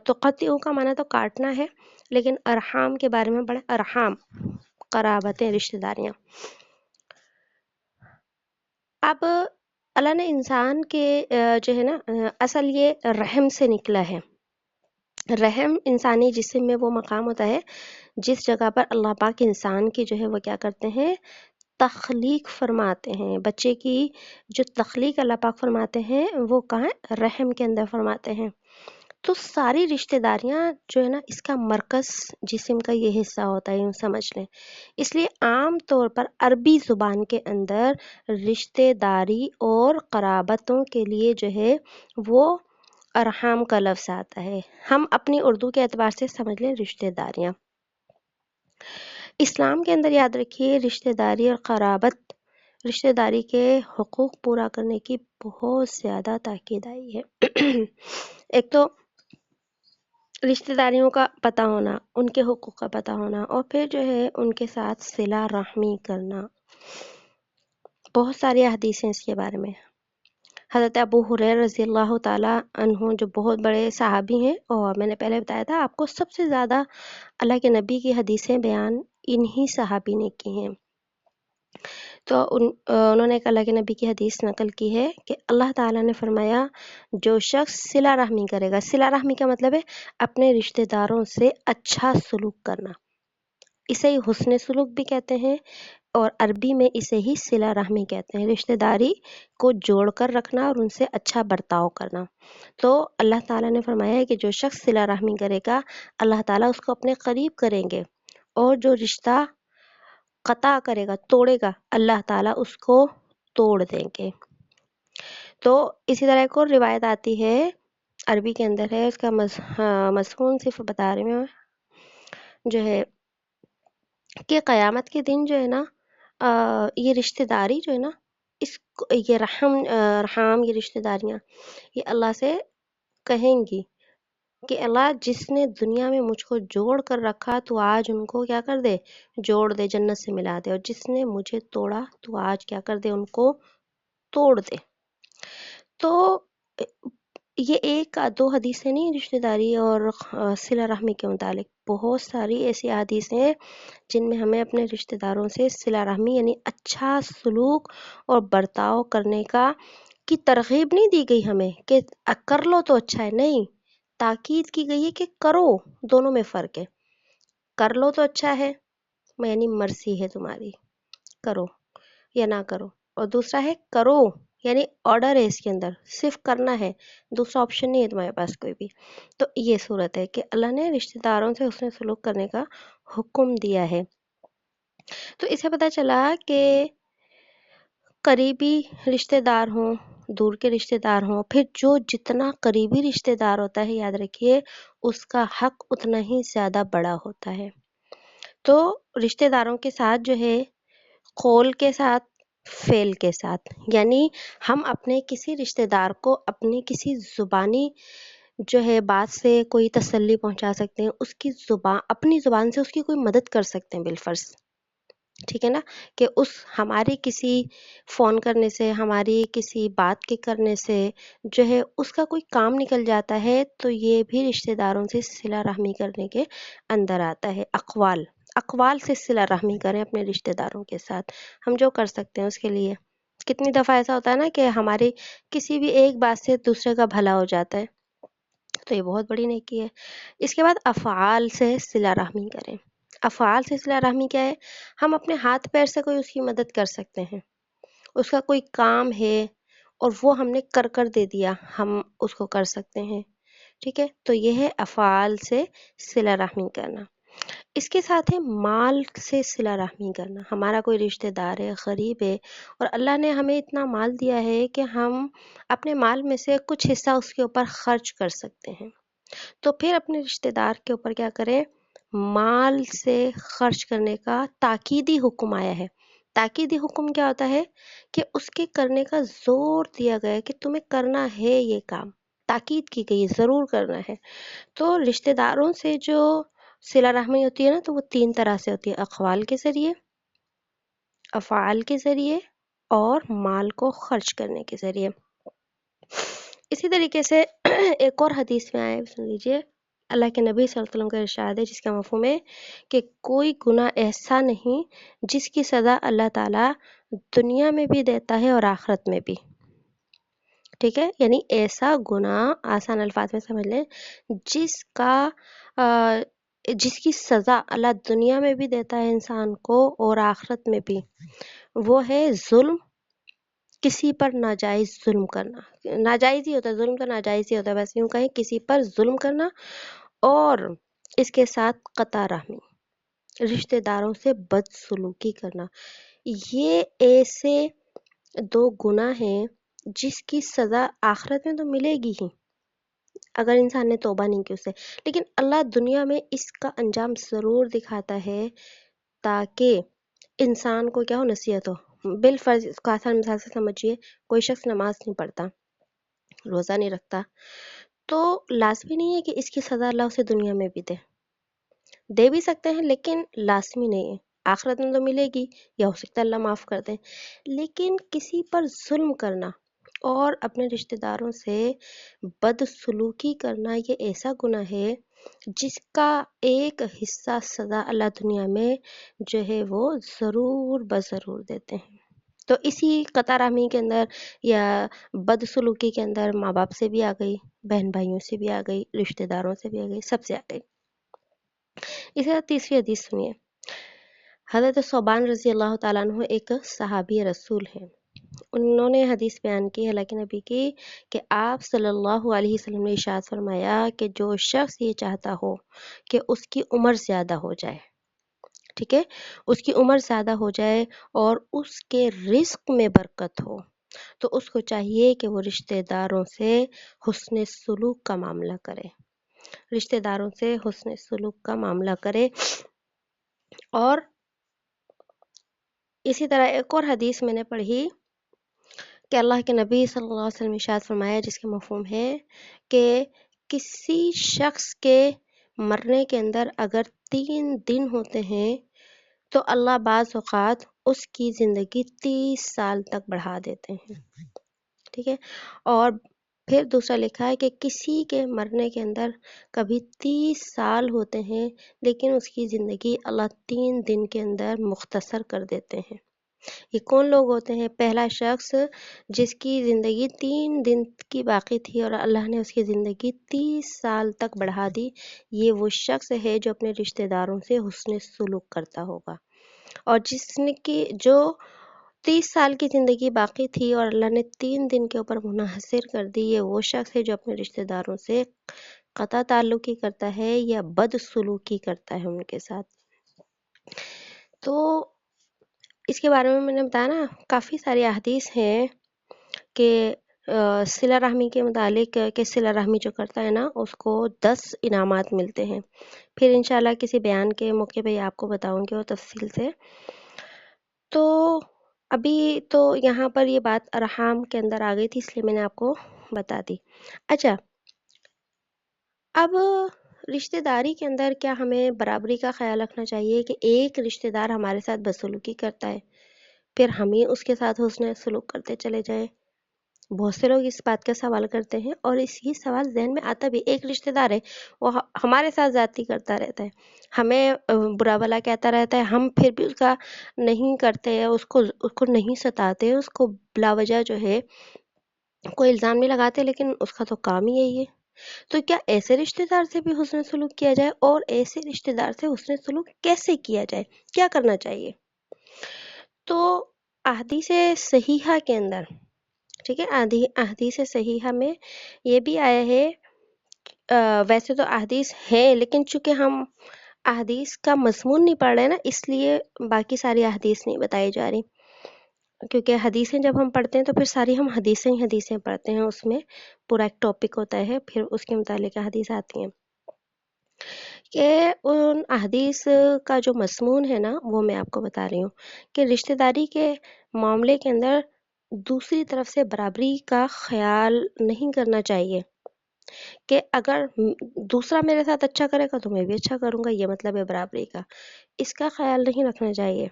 تقطعوا کا معنی تو کاٹنا ہے، لیکن ارحام کے بارے میں پڑھیں. ارحام قرابتیں، رشتہ داریاں. اب اللہ نے انسان کے جو ہے نا اصل یہ رحم سے نکلا ہے. رحم انسانی جسم میں وہ مقام ہوتا ہے جس جگہ پر اللہ پاک انسان کی جو ہے وہ کیا کرتے ہیں، تخلیق فرماتے ہیں. بچے کی جو تخلیق اللہ پاک فرماتے ہیں وہ کہاں، رحم کے اندر فرماتے ہیں. تو ساری رشتہ داریاں جو ہے نا اس کا مرکز جسم کا یہ حصہ ہوتا ہے، یوں سمجھ لیں. اس لیے عام طور پر عربی زبان کے اندر رشتہ داری اور قرابتوں کے لیے جو ہے وہ ارحام کا لفظ آتا ہے. ہم اپنی اردو کے اعتبار سے سمجھ لیں رشتہ داریاں. اسلام کے اندر یاد رکھیے رشتہ داری اور قرابت، رشتہ داری کے حقوق پورا کرنے کی بہت زیادہ تاکید آئی ہے. ایک تو رشتہ داریوں کا پتہ ہونا، ان کے حقوق کا پتہ ہونا، اور پھر جو ہے ان کے ساتھ صلہ رحمی کرنا. بہت ساری احادیث ہیں اس کے بارے میں. حضرت ابو ہریرہ رضی اللہ تعالیٰ عنہ جو بہت بڑے صحابی ہیں، اور میں نے پہلے بتایا تھا آپ کو سب سے زیادہ اللہ کے نبی کی حدیثیں بیان انہی صحابی نے کی ہیں. تو انہوں نے ایک اللہ کے نبی کی حدیث نقل کی ہے کہ اللہ تعالیٰ نے فرمایا جو شخص صلہ رحمی کرے گا، صلہ رحمی کا مطلب ہے اپنے رشتہ داروں سے اچھا سلوک کرنا، اسے ہی حسن سلوک بھی کہتے ہیں، اور عربی میں اسے ہی صلہ رحمی کہتے ہیں، رشتہ داری کو جوڑ کر رکھنا اور ان سے اچھا برتاؤ کرنا. تو اللہ تعالیٰ نے فرمایا ہے کہ جو شخص صلہ رحمی کرے گا اللہ تعالیٰ اس کو اپنے قریب کریں گے، اور جو رشتہ قطع کرے گا، توڑے گا، اللہ تعالیٰ اس کو توڑ دیں گے. تو اسی طرح ایک اور روایت آتی ہے عربی کے اندر ہے، اس کا مضمون صرف بتا رہی ہوں جو ہے کہ قیامت کے دن جو ہے نا یہ رشتہ داری جو ہے نا یہ رحم یہ رشتہ داریاں یہ اللہ سے کہیں گی کہ اللہ جس نے دنیا میں مجھ کو جوڑ کر رکھا تو آج ان کو کیا کر دے، جوڑ دے، جنت سے ملا دے، اور جس نے مجھے توڑا تو آج کیا کر دے، ان کو توڑ دے. تو یہ ایک دو حدیثیں نہیں رشتہ داری اور صلہ رحمی کے متعلق، بہت ساری ایسی حدیثیں ہیں جن میں ہمیں اپنے رشتہ داروں سے صلہ رحمی یعنی اچھا سلوک اور برتاؤ کرنے کی ترغیب نہیں دی گئی ہمیں کہ کر لو تو اچھا ہے، نہیں، تاکید کی گئی ہے کہ کرو. دونوں میں فرق ہے، کر لو تو اچھا ہے یعنی مرضی ہے تمہاری، کرو یا نہ کرو، اور دوسرا ہے کرو یعنی آرڈر ہے، اس کے اندر صرف کرنا ہے، دوسرا آپشن نہیں ہے تمہارے پاس کوئی بھی. تو یہ صورت ہے کہ اللہ نے رشتہ داروں سے حسن سلوک کرنے کا حکم دیا ہے. تو اسے پتہ چلا کہ قریبی رشتہ دار ہوں، دور کے رشتہ دار ہوں، پھر جو جتنا قریبی رشتہ دار ہوتا ہے یاد رکھیے اس کا حق اتنا ہی زیادہ بڑا ہوتا ہے. تو رشتہ داروں کے ساتھ جو ہے قول کے ساتھ، فعل کے ساتھ، یعنی ہم اپنے کسی رشتہ دار کو اپنی کسی زبانی جو ہے بات سے کوئی تسلی پہنچا سکتے ہیں، اس کی اپنی زبان سے اس کی کوئی مدد کر سکتے ہیں بالفرض، ٹھیک ہے نا، کہ اس ہماری کسی فون کرنے سے، ہماری کسی بات کے کرنے سے جو ہے اس کا کوئی کام نکل جاتا ہے، تو یہ بھی رشتہ داروں سے صلہ رحمی کرنے کے اندر آتا ہے. اقوال سے صلہ رحمی کریں اپنے رشتہ داروں کے ساتھ، ہم جو کر سکتے ہیں اس کے لیے. کتنی دفعہ ایسا ہوتا ہے نا کہ ہماری کسی بھی ایک بات سے دوسرے کا بھلا ہو جاتا ہے، تو یہ بہت بڑی نیکی ہے. اس کے بعد افعال سے صلہ رحمی کریں. افعال سے صلہ رحمی کیا ہے، ہم اپنے ہاتھ پیر سے کوئی اس کی مدد کر سکتے ہیں، اس کا کوئی کام ہے اور وہ ہم نے کر دے دیا، ہم اس کو کر سکتے ہیں، ٹھیک ہے. تو یہ ہے افعال سے صلہ رحمی کرنا. اس کے ساتھ ہے مال سے صلہ رحمی کرنا. ہمارا کوئی رشتہ دار ہے، غریب ہے، اور اللہ نے ہمیں اتنا مال دیا ہے کہ ہم اپنے مال میں سے کچھ حصہ اس کے اوپر خرچ کر سکتے ہیں، تو پھر اپنے رشتہ دار کے اوپر کیا کریں، مال سے خرچ کرنے کا تاکیدی حکم آیا ہے. تاکیدی حکم کیا ہوتا ہے کہ اس کے کرنے کا زور دیا گیا ہے کہ تمہیں کرنا ہے، یہ کام تاکید کی گئی، ضرور کرنا ہے. تو رشتہ داروں سے جو صلہ رحمی ہوتی ہے نا، تو وہ تین طرح سے ہوتی ہے، اقوال کے ذریعے، افعال کے ذریعے، اور مال کو خرچ کرنے کے ذریعے. اسی طریقے سے ایک اور حدیث میں آئے، سن لیجئے، اللہ کے نبی صلی اللہ علیہ وسلم کا ارشاد ہے جس کا مفہوم ہے کہ کوئی گناہ ایسا نہیں جس کی سزا اللہ تعالیٰ دنیا میں بھی دیتا ہے اور آخرت میں بھی. ٹھیک ہے، یعنی ایسا گناہ، آسان الفاظ میں سمجھ لیں، جس کا جس کی سزا اللہ دنیا میں بھی دیتا ہے انسان کو اور آخرت میں بھی، وہ ہے ظلم، کسی پر ناجائز ظلم کرنا. ناجائز ہی ہوتا ہے ظلم، تو ناجائز ہی ہوتا ہے، بس یوں کہیں کسی پر ظلم کرنا، اور اس کے ساتھ قطع رحمی، رشتہ داروں سے بدسلوکی کرنا. یہ ایسے دو گناہ ہیں جس کی سزا آخرت میں تو ملے گی ہی اگر انسان نے توبہ نہیں کی اس سے، لیکن اللہ دنیا میں اس کا انجام ضرور دکھاتا ہے تاکہ انسان کو کیا ہو، نصیحت ہو. بالفرض اس کو آسان مثال سے سمجھیے، کوئی شخص نماز نہیں پڑھتا، روزہ نہیں رکھتا، تو لازمی نہیں ہے کہ اس کی سزا اللہ اسے دنیا میں بھی دے بھی سکتے ہیں، لیکن لازمی نہیں ہے. آخرت میں تو ملے گی، یا ہو سکتا ہے اللہ معاف کر دیں. لیکن کسی پر ظلم کرنا اور اپنے رشتہ داروں سے بدسلوکی کرنا، یہ ایسا گناہ ہے جس کا ایک حصہ سزا اللہ دنیا میں جو ہے وہ ضرور بضرور دیتے ہیں. تو اسی قطع رحمی کے اندر یا بدسلوکی کے اندر ماں باپ سے بھی آ گئی، بہن بھائیوں سے بھی آ گئی، رشتہ داروں سے بھی آ گئی، سب سے آ گئی. اسی طرح تیسری حدیث سنیے. حضرت ثوبان رضی اللہ تعالیٰ عنہ ایک صحابی رسول ہیں. انہوں نے حدیث بیان کی اللہ کے نبی کی کہ آپ صلی اللہ علیہ وسلم نے ارشاد فرمایا کہ جو شخص یہ چاہتا ہو کہ اس کی عمر زیادہ ہو جائے، ٹھیک ہے، اس کی عمر زیادہ ہو جائے اور اس کے رزق میں برکت ہو، تو اس کو چاہیے کہ وہ رشتہ داروں سے حسن سلوک کا معاملہ کرے، رشتہ داروں سے حسن سلوک کا معاملہ کرے. اور اسی طرح ایک اور حدیث میں نے پڑھی کہ اللہ کے نبی صلی اللہ علیہ وسلم نے ارشاد فرمایا، جس کے مفہوم ہے کہ کسی شخص کے مرنے کے اندر اگر 3 دن ہوتے ہیں تو اللہ بعض اوقات اس کی زندگی 30 سال تک بڑھا دیتے ہیں. ٹھیک ہے، اور پھر دوسرا لکھا ہے کہ کسی کے مرنے کے اندر کبھی 30 سال ہوتے ہیں لیکن اس کی زندگی اللہ 3 دن کے اندر مختصر کر دیتے ہیں. یہ کون لوگ ہوتے ہیں؟ پہلا شخص جس کی زندگی 3 دن کی باقی تھی اور اللہ نے اس کی زندگی 30 سال تک بڑھا دی. یہ وہ شخص ہے جو اپنے رشتہ داروں سے حسن سلوک کرتا ہوگا. اور جس نے کی جو 30 سال کی زندگی باقی تھی اور اللہ نے 3 دن کے اوپر منحصر کر دی، یہ وہ شخص ہے جو اپنے رشتہ داروں سے قطع تعلقی کرتا ہے یا بدسلوکی کرتا ہے ان کے ساتھ. تو اس کے بارے میں نے بتایا نا، کافی ساری احادیث ہیں کہ صلہ رحمی کے متعلق کہ صلہ رحمی جو کرتا ہے نا اس کو 10 انعامات ملتے ہیں. پھر انشاءاللہ کسی بیان کے موقع پہ آپ کو بتاؤں گی وہ تفصیل سے. تو ابھی تو یہاں پر یہ بات ارحام کے اندر آ گئی تھی، اس لیے میں نے آپ کو بتا دی. اچھا، اب رشتہ داری کے اندر کیا ہمیں برابری کا خیال رکھنا چاہیے کہ ایک رشتہ دار ہمارے ساتھ بدسلوکی کرتا ہے پھر ہم ہی اس کے ساتھ حسن سلوک کرتے چلے جائیں؟ بہت سے لوگ اس بات کا سوال کرتے ہیں، اور یہ سوال ذہن میں آتا بھی. ایک رشتہ دار ہے، وہ ہمارے ساتھ زیادتی کرتا رہتا ہے، ہمیں برا بھلا کہتا رہتا ہے، ہم پھر بھی اس کا نہیں کرتے، اس کو نہیں ستاتے، اس کو بلا وجہ جو ہے کوئی الزام نہیں لگاتے، لیکن اس کا تو کام ہی یہی ہے. تو کیا ایسے رشتہ دار سے بھی حسن سلوک کیا جائے؟ اور ایسے رشتہ دار سے حسن سلوک کیسے کیا جائے؟ کیا کرنا چاہیے؟ تو احادیث صحیحہ کے اندر، ٹھیک ہے، احادیث صحیحہ میں یہ بھی آیا ہے. ویسے تو احادیث ہے لیکن چونکہ ہم احادیث کا مضمون نہیں پڑھ رہے نا، اس لیے باقی ساری احادیث نہیں بتائی جا رہی، کیونکہ حدیثیں جب ہم پڑھتے ہیں تو پھر ساری ہم حدیثیں پڑھتے ہیں، اس میں پورا ایک ٹاپک ہوتا ہے، پھر اس کے متعلق حدیث آتی ہیں. کہ ان احادیث کا جو مضمون ہے نا وہ میں آپ کو بتا رہی ہوں کہ رشتہ داری کے معاملے کے اندر دوسری طرف سے برابری کا خیال نہیں کرنا چاہیے کہ اگر دوسرا میرے ساتھ اچھا کرے گا تو میں بھی اچھا کروں گا، یہ مطلب ہے برابری کا. اس کا خیال نہیں رکھنا چاہیے.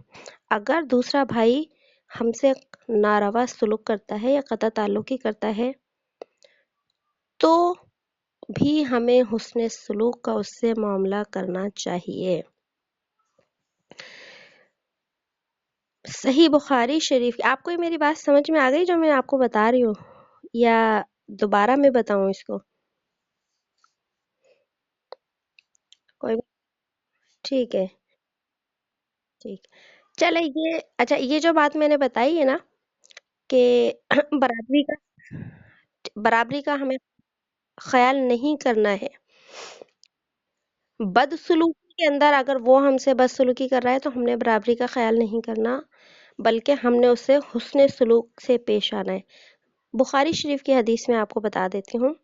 اگر دوسرا بھائی ہم سے ناروا سلوک کرتا ہے یا قطع تعلقی کرتا ہے تو بھی ہمیں حسن سلوک کا اس سے معاملہ کرنا چاہیے. صحیح بخاری شریف، آپ کو یہ میری بات سمجھ میں آ گئی جو میں آپ کو بتا رہی ہوں؟ یا دوبارہ میں بتاؤں اس کو؟ کوئی ٹھیک ہے، ٹھیک، چلے یہ اچھا یہ جو بات میں نے بتائی ہے نا کہ برابری کا برابری کا ہمیں خیال نہیں کرنا ہے. بد سلوکی کے اندر اگر وہ ہم سے بد سلوکی کر رہا ہے تو ہم نے برابری کا خیال نہیں کرنا، بلکہ ہم نے اس سے حسن سلوک سے پیش آنا ہے. بخاری شریف کی حدیث میں آپ کو بتا دیتی ہوں.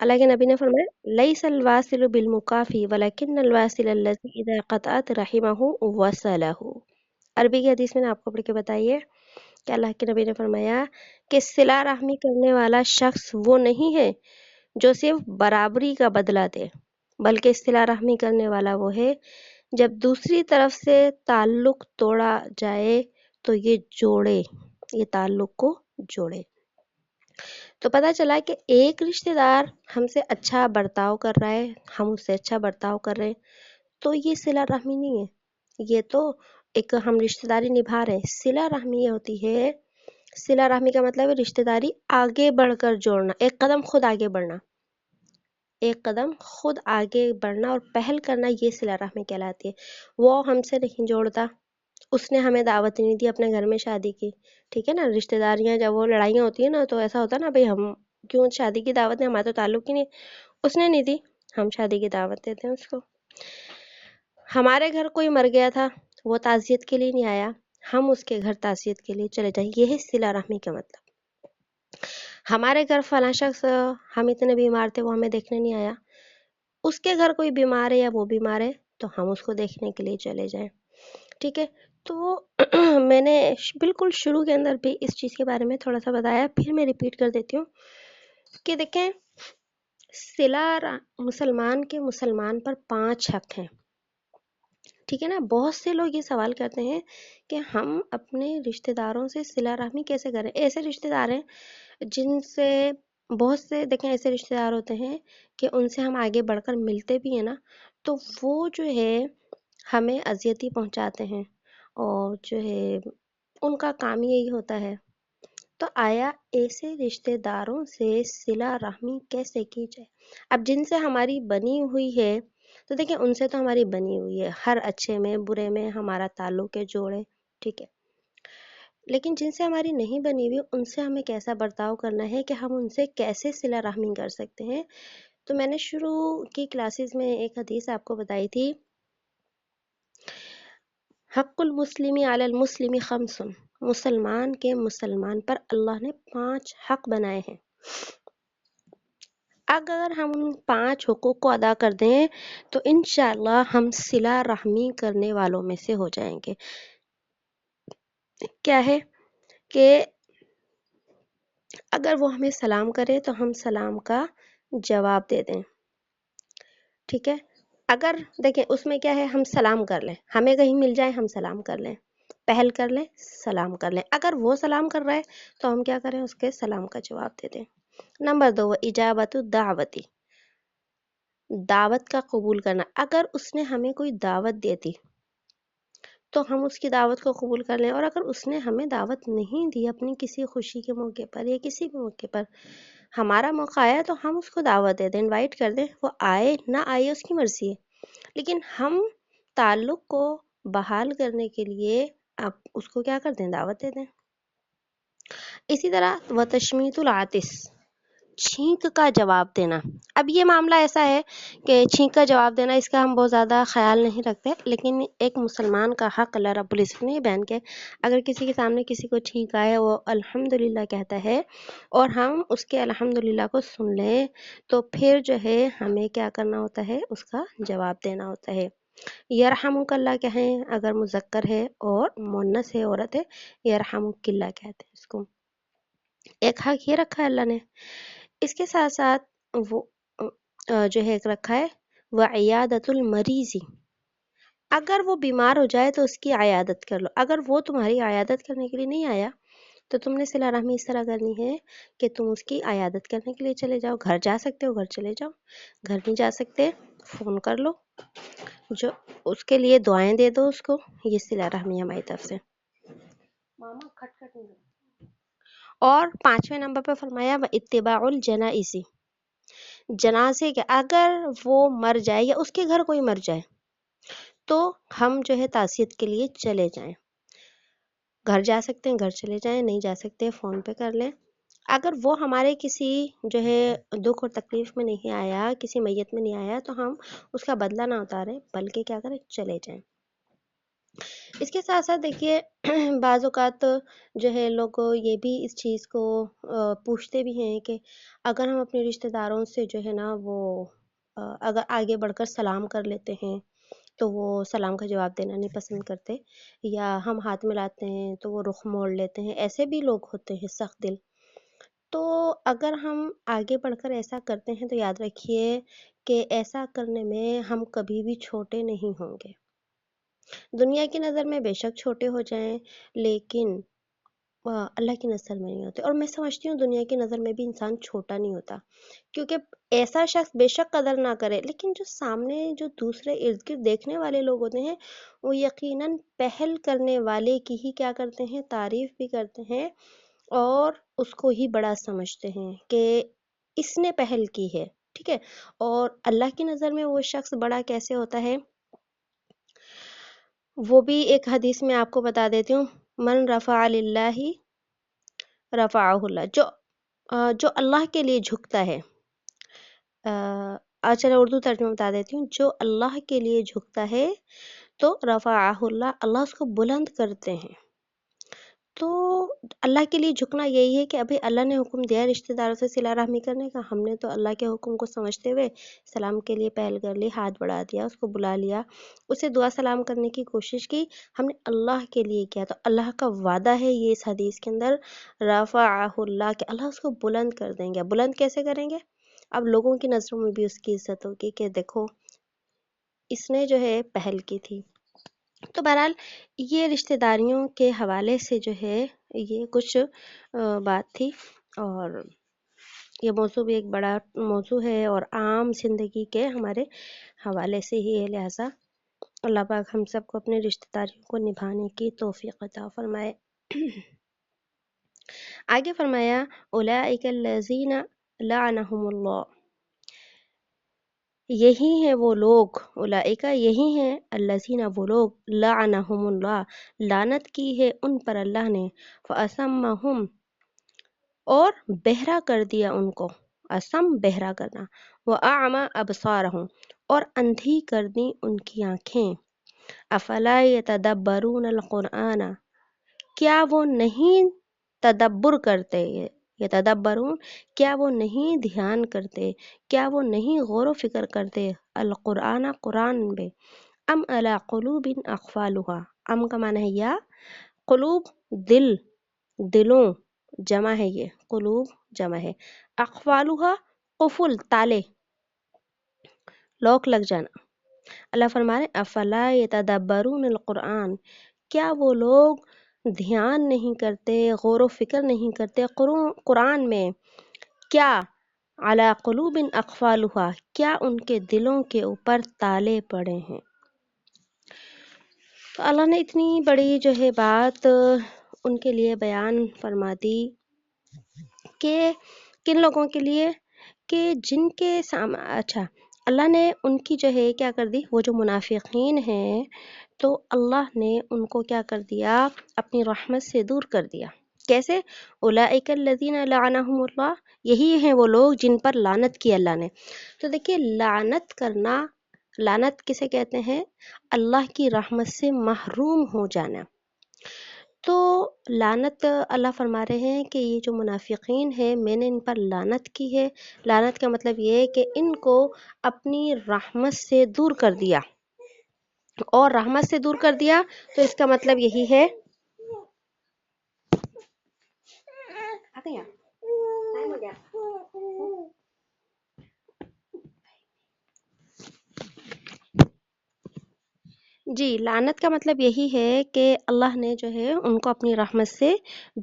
اللہ کے نبی نے فرمایا لیس الواصل بالمکافی ولکن الواصل الذی اذا قطعت رحمہ وصلہ. عربی کی حدیث میں نے آپ کو پڑھ کے بتائی ہے کہ اللہ کے نبی نے فرمایا کہ صلہ رحمی کرنے والا شخص وہ نہیں ہے جو صرف برابری کا بدلہ دے، بلکہ صلہ رحمی کرنے والا وہ ہے جب دوسری طرف سے تعلق توڑا جائے تو یہ جوڑے، یہ تعلق کو جوڑے. تو پتہ چلا کہ ایک رشتہ دار ہم سے اچھا برتاؤ کر رہا ہے، ہم اس سے اچھا برتاؤ کر رہے ہیں، تو یہ صلہ رحمی نہیں ہے، یہ تو ایک ہم رشتہ داری نبھا رہے ہیں. صلہ رحمی یہ ہوتی ہے، صلہ رحمی کا مطلب ہے رشتہ داری آگے بڑھ کر جوڑنا، ایک قدم خود آگے بڑھنا، ایک قدم خود آگے بڑھنا اور پہل کرنا، یہ صلہ رحمی کہلاتی ہے. وہ ہم سے نہیں جوڑتا، اس نے ہمیں دعوت نہیں دی اپنے گھر میں شادی کی، ٹھیک ہے نا. رشتہ داریاں جب وہ لڑائیاں ہوتی ہیں نا تو ایسا ہوتا ہے نا بھائی ہم کیوں شادی کی دعوت دیں، ہمارا تو تعلق ہی نہیں، اس نے نہیں دی، ہم شادی کی دعوت دیتے ہیں اس کو. ہمارے گھر کوئی مر گیا تھا، وہ تعزیت کے لیے نہیں آیا، ہم اس کے گھر تعزیت کے لیے چلے جائیں، یہ ہے صلہ رحمی کا مطلب. ہمارے گھر فلاں شخص ہم اتنے بیمار تھے وہ ہمیں دیکھنے نہیں آیا، اس کے گھر کوئی بیمار ہے یا وہ بیمار ہے تو ہم اس کو دیکھنے کے لیے چلے جائیں، ٹھیک ہے. تو میں نے بالکل شروع کے اندر بھی اس چیز کے بارے میں تھوڑا سا بتایا، پھر میں ریپیٹ کر دیتی ہوں کہ دیکھیں مسلمان کے مسلمان پر 5 حق ہیں، ٹھیک ہے نا. بہت سے لوگ یہ سوال کرتے ہیں کہ ہم اپنے رشتہ داروں سے صلہ رحمی کیسے کریں. ایسے رشتہ دار ہیں جن سے بہت سے دیکھیں ایسے رشتہ دار ہوتے ہیں کہ ان سے ہم آگے بڑھ کر ملتے بھی ہیں نا تو وہ جو ہے ہمیں اذیت ہی پہنچاتے ہیں، اور جو ہے ان کا کام یہی ہوتا ہے. تو آیا ایسے رشتہ داروں سے صلہ رحمی کیسے کی جائے؟ اب جن سے ہماری بنی ہوئی ہے تو دیکھیں ان سے تو ہماری بنی ہوئی ہے، ہر اچھے میں برے میں ہمارا تعلق ہے، جوڑے، ٹھیک ہے. لیکن جن سے ہماری نہیں بنی ہوئی ان سے ہمیں کیسا برتاؤ کرنا ہے کہ ہم ان سے کیسے صلہ رحمی کر سکتے ہیں. تو میں نے شروع کی کلاسز میں ایک حدیث آپ کو بتائی تھی، حق المسلم علی المسلم خمس، مسلمان کے مسلمان پر اللہ نے 5 حق بنائے ہیں. اگر ہم ان 5 حقوق کو ادا کر دیں تو انشاءاللہ ہم صلہ رحمی کرنے والوں میں سے ہو جائیں گے. کیا ہے کہ اگر وہ ہمیں سلام کرے تو ہم سلام کا جواب دے دیں، ٹھیک ہے. اگر دیکھیں اس میں کیا ہے، ہم سلام کر لیں، ہمیں کہیں مل جائے ہم سلام کر لیں، پہل کر لیں، سلام کر لیں. اگر وہ سلام کر رہا ہے تو ہم کیا کریں، اس کے سلام کا جواب دے دیں. نمبر 2 اجابت الدعوتی، دعوت کا قبول کرنا. اگر اس نے ہمیں کوئی دعوت دی تھی تو ہم اس کی دعوت کو قبول کر لیں، اور اگر اس نے ہمیں دعوت نہیں دی اپنی کسی خوشی کے موقع پر یا کسی بھی موقع پر، ہمارا موقع آیا تو ہم اس کو دعوت دے دیں، انوائٹ کر دیں. وہ آئے نہ آئے اس کی مرضی ہے، لیکن ہم تعلق کو بحال کرنے کے لیے آپ اس کو کیا کر دیں، دعوت دے دیں. اسی طرح وتشمیت العاطس، چھینک کا جواب دینا. اب یہ معاملہ ایسا ہے کہ چھینک کا جواب دینا اس کا ہم بہت زیادہ خیال نہیں رکھتے، لیکن ایک مسلمان کا حق اللہ رب العزت نے بیان کیا. اگر کسی کے سامنے کسی کو چھینک آئے وہ الحمدللہ کہتا ہے اور ہم اس کے الحمدللہ کو سن لیں تو پھر جو ہے ہمیں کیا کرنا ہوتا ہے، اس کا جواب دینا ہوتا ہے. یرحمک اللہ کہیں اگر مذکر ہے، اور مؤنث ہے عورت ہے یرحمک اللہ کہتے ہیں اس کو. ایک حق یہ رکھا ہے اللہ نے. اس کے ساتھ ساتھ وہ جو ہے ایک رکھا ہے وعیادت المریض، اگر وہ بیمار ہو جائے تو اس کی عیادت کر لو. اگر وہ تمہاری عیادت کرنے کے لیے نہیں آیا تو تم نے صلہ رحمی اس طرح کرنی ہے کہ تم اس کی عیادت کرنے کے لیے چلے جاؤ. گھر جا سکتے ہو گھر چلے جاؤ، گھر نہیں جا سکتے فون کر لو، جو اس کے لیے دعائیں دے دو اس کو. یہ صلہ رحمی ہماری طرف سے. ماما کھٹ کھٹ نہیں. اور 5ویں نمبر پہ فرمایا اتباع الجنائز، جنازے کے اگر وہ مر جائے یا اس کے گھر کوئی مر جائے تو ہم جو ہے تعزیت کے لیے چلے جائیں، گھر جا سکتے ہیں گھر چلے جائیں، نہیں جا سکتے فون پہ کر لیں، اگر وہ ہمارے کسی جو ہے دکھ اور تکلیف میں نہیں آیا، کسی میت میں نہیں آیا تو ہم اس کا بدلہ نہ اتاریں بلکہ کیا کریں، چلے جائیں۔ اس کے ساتھ ساتھ دیکھیے بعض اوقات جو ہے لوگ یہ بھی اس چیز کو پوچھتے بھی ہیں کہ اگر ہم اپنے رشتہ داروں سے جو ہے نا وہ اگر آگے بڑھ کر سلام کر لیتے ہیں تو وہ سلام کا جواب دینا نہیں پسند کرتے، یا ہم ہاتھ ملاتے ہیں تو وہ رخ موڑ لیتے ہیں، ایسے بھی لوگ ہوتے ہیں سخت دل۔ تو اگر ہم آگے بڑھ کر ایسا کرتے ہیں تو یاد رکھیے کہ ایسا کرنے میں ہم کبھی بھی چھوٹے نہیں ہوں گے، دنیا کی نظر میں بے شک چھوٹے ہو جائیں لیکن اللہ کی نظر میں نہیں ہوتے، اور میں سمجھتی ہوں دنیا کی نظر میں بھی انسان چھوٹا نہیں ہوتا، کیونکہ ایسا شخص بے شک قدر نہ کرے لیکن جو سامنے جو دوسرے ارد گرد دیکھنے والے لوگ ہوتے ہیں وہ یقیناً پہل کرنے والے کی ہی کیا کرتے ہیں، تعریف بھی کرتے ہیں اور اس کو ہی بڑا سمجھتے ہیں کہ اس نے پہل کی ہے، ٹھیک ہے۔ اور اللہ کی نظر میں وہ شخص بڑا کیسے ہوتا ہے، وہ بھی ایک حدیث میں آپ کو بتا دیتی ہوں، من رفع للہ رفعہ اللہ، جو اللہ کے لیے جھکتا ہے، چلو اردو ترجمہ بتا دیتی ہوں، جو اللہ کے لیے جھکتا ہے تو رفعہ اللہ، اللہ اس کو بلند کرتے ہیں۔ تو اللہ کے لیے جھکنا یہی ہے کہ ابھی اللہ نے حکم دیا رشتہ داروں سے صلہ رحمی کرنے کا، ہم نے تو اللہ کے حکم کو سمجھتے ہوئے سلام کے لیے پہل کر لی، ہاتھ بڑھا دیا، اس کو بلا لیا، اسے دعا سلام کرنے کی کوشش کی، ہم نے اللہ کے لیے کیا، تو اللہ کا وعدہ ہے یہ اس حدیث کے اندر رفعہ اللہ، کہ اللہ اس کو بلند کر دیں گے۔ بلند کیسے کریں گے؟ اب لوگوں کی نظروں میں بھی اس کی عزت ہوگی کہ دیکھو اس نے جو ہے پہل کی تھی۔ تو بہرحال یہ رشتہ داریوں کے حوالے سے جو ہے یہ کچھ بات تھی، اور یہ موضوع بھی ایک بڑا موضوع ہے اور عام زندگی کے ہمارے حوالے سے ہی ہے، لہٰذا اللہ پاک ہم سب کو اپنے رشتہ داریوں کو نبھانے کی توفیق عطا فرمائے۔ آگے فرمایا اولئک الذین لعنہم اللہ، یہی ہیں وہ لوگ، اولئک یہی ہیں، الذین وہ لوگ، لعنہم اللہ لعنت کی ہے ان پر اللہ نے، فاصمہم اور بہرا کر دیا ان کو، اسم بہرا کرنا، واعمی ابصارہم اور اندھی کر دی ان کی آنکھیں، افلا یتدبرون القرآن کیا وہ نہیں تدبر کرتے، یتدبرون کیا وہ نہیں دھیان کرتے، کیا وہ نہیں غور و فکر کرتے، القرآن قرآن میں، ام علی قلوب اقفالها، ام کا معنی ہے یا، قلوب دل، دلوں جمع ہے، یہ قلوب جمع ہے، اقفالها قفل تالے، لوک لگ جانا۔ اللہ فرما رہے افلا یتدبرون القرآن کیا وہ لوگ دھیان نہیں کرتے، غور و فکر نہیں کرتے قرآن میں، کیا علی قلوب اقفالها کیا ان کے دلوں کے اوپر تالے پڑے ہیں۔ تو اللہ نے اتنی بڑی جو ہے بات ان کے لیے بیان فرما دی کہ کن لوگوں کے لیے، کہ جن کے اچھا اللہ نے ان کی جو ہے کیا کر دی، وہ جو منافقین ہیں تو اللہ نے ان کو کیا کر دیا، اپنی رحمت سے دور کر دیا۔ کیسے؟ اولئک الذین لعنہم اللہ، یہی ہیں وہ لوگ جن پر لعنت کی اللہ نے۔ تو دیکھیے لعنت کرنا، لعنت کسے کہتے ہیں؟ اللہ کی رحمت سے محروم ہو جانا۔ تو لعنت اللہ فرما رہے ہیں کہ یہ جو منافقین ہیں میں نے ان پر لعنت کی ہے، لعنت کا مطلب یہ ہے کہ ان کو اپنی رحمت سے دور کر دیا، اور رحمت سے دور کر دیا تو اس کا مطلب یہی ہے، جی لعنت کا مطلب یہی ہے کہ اللہ نے جو ہے ان کو اپنی رحمت سے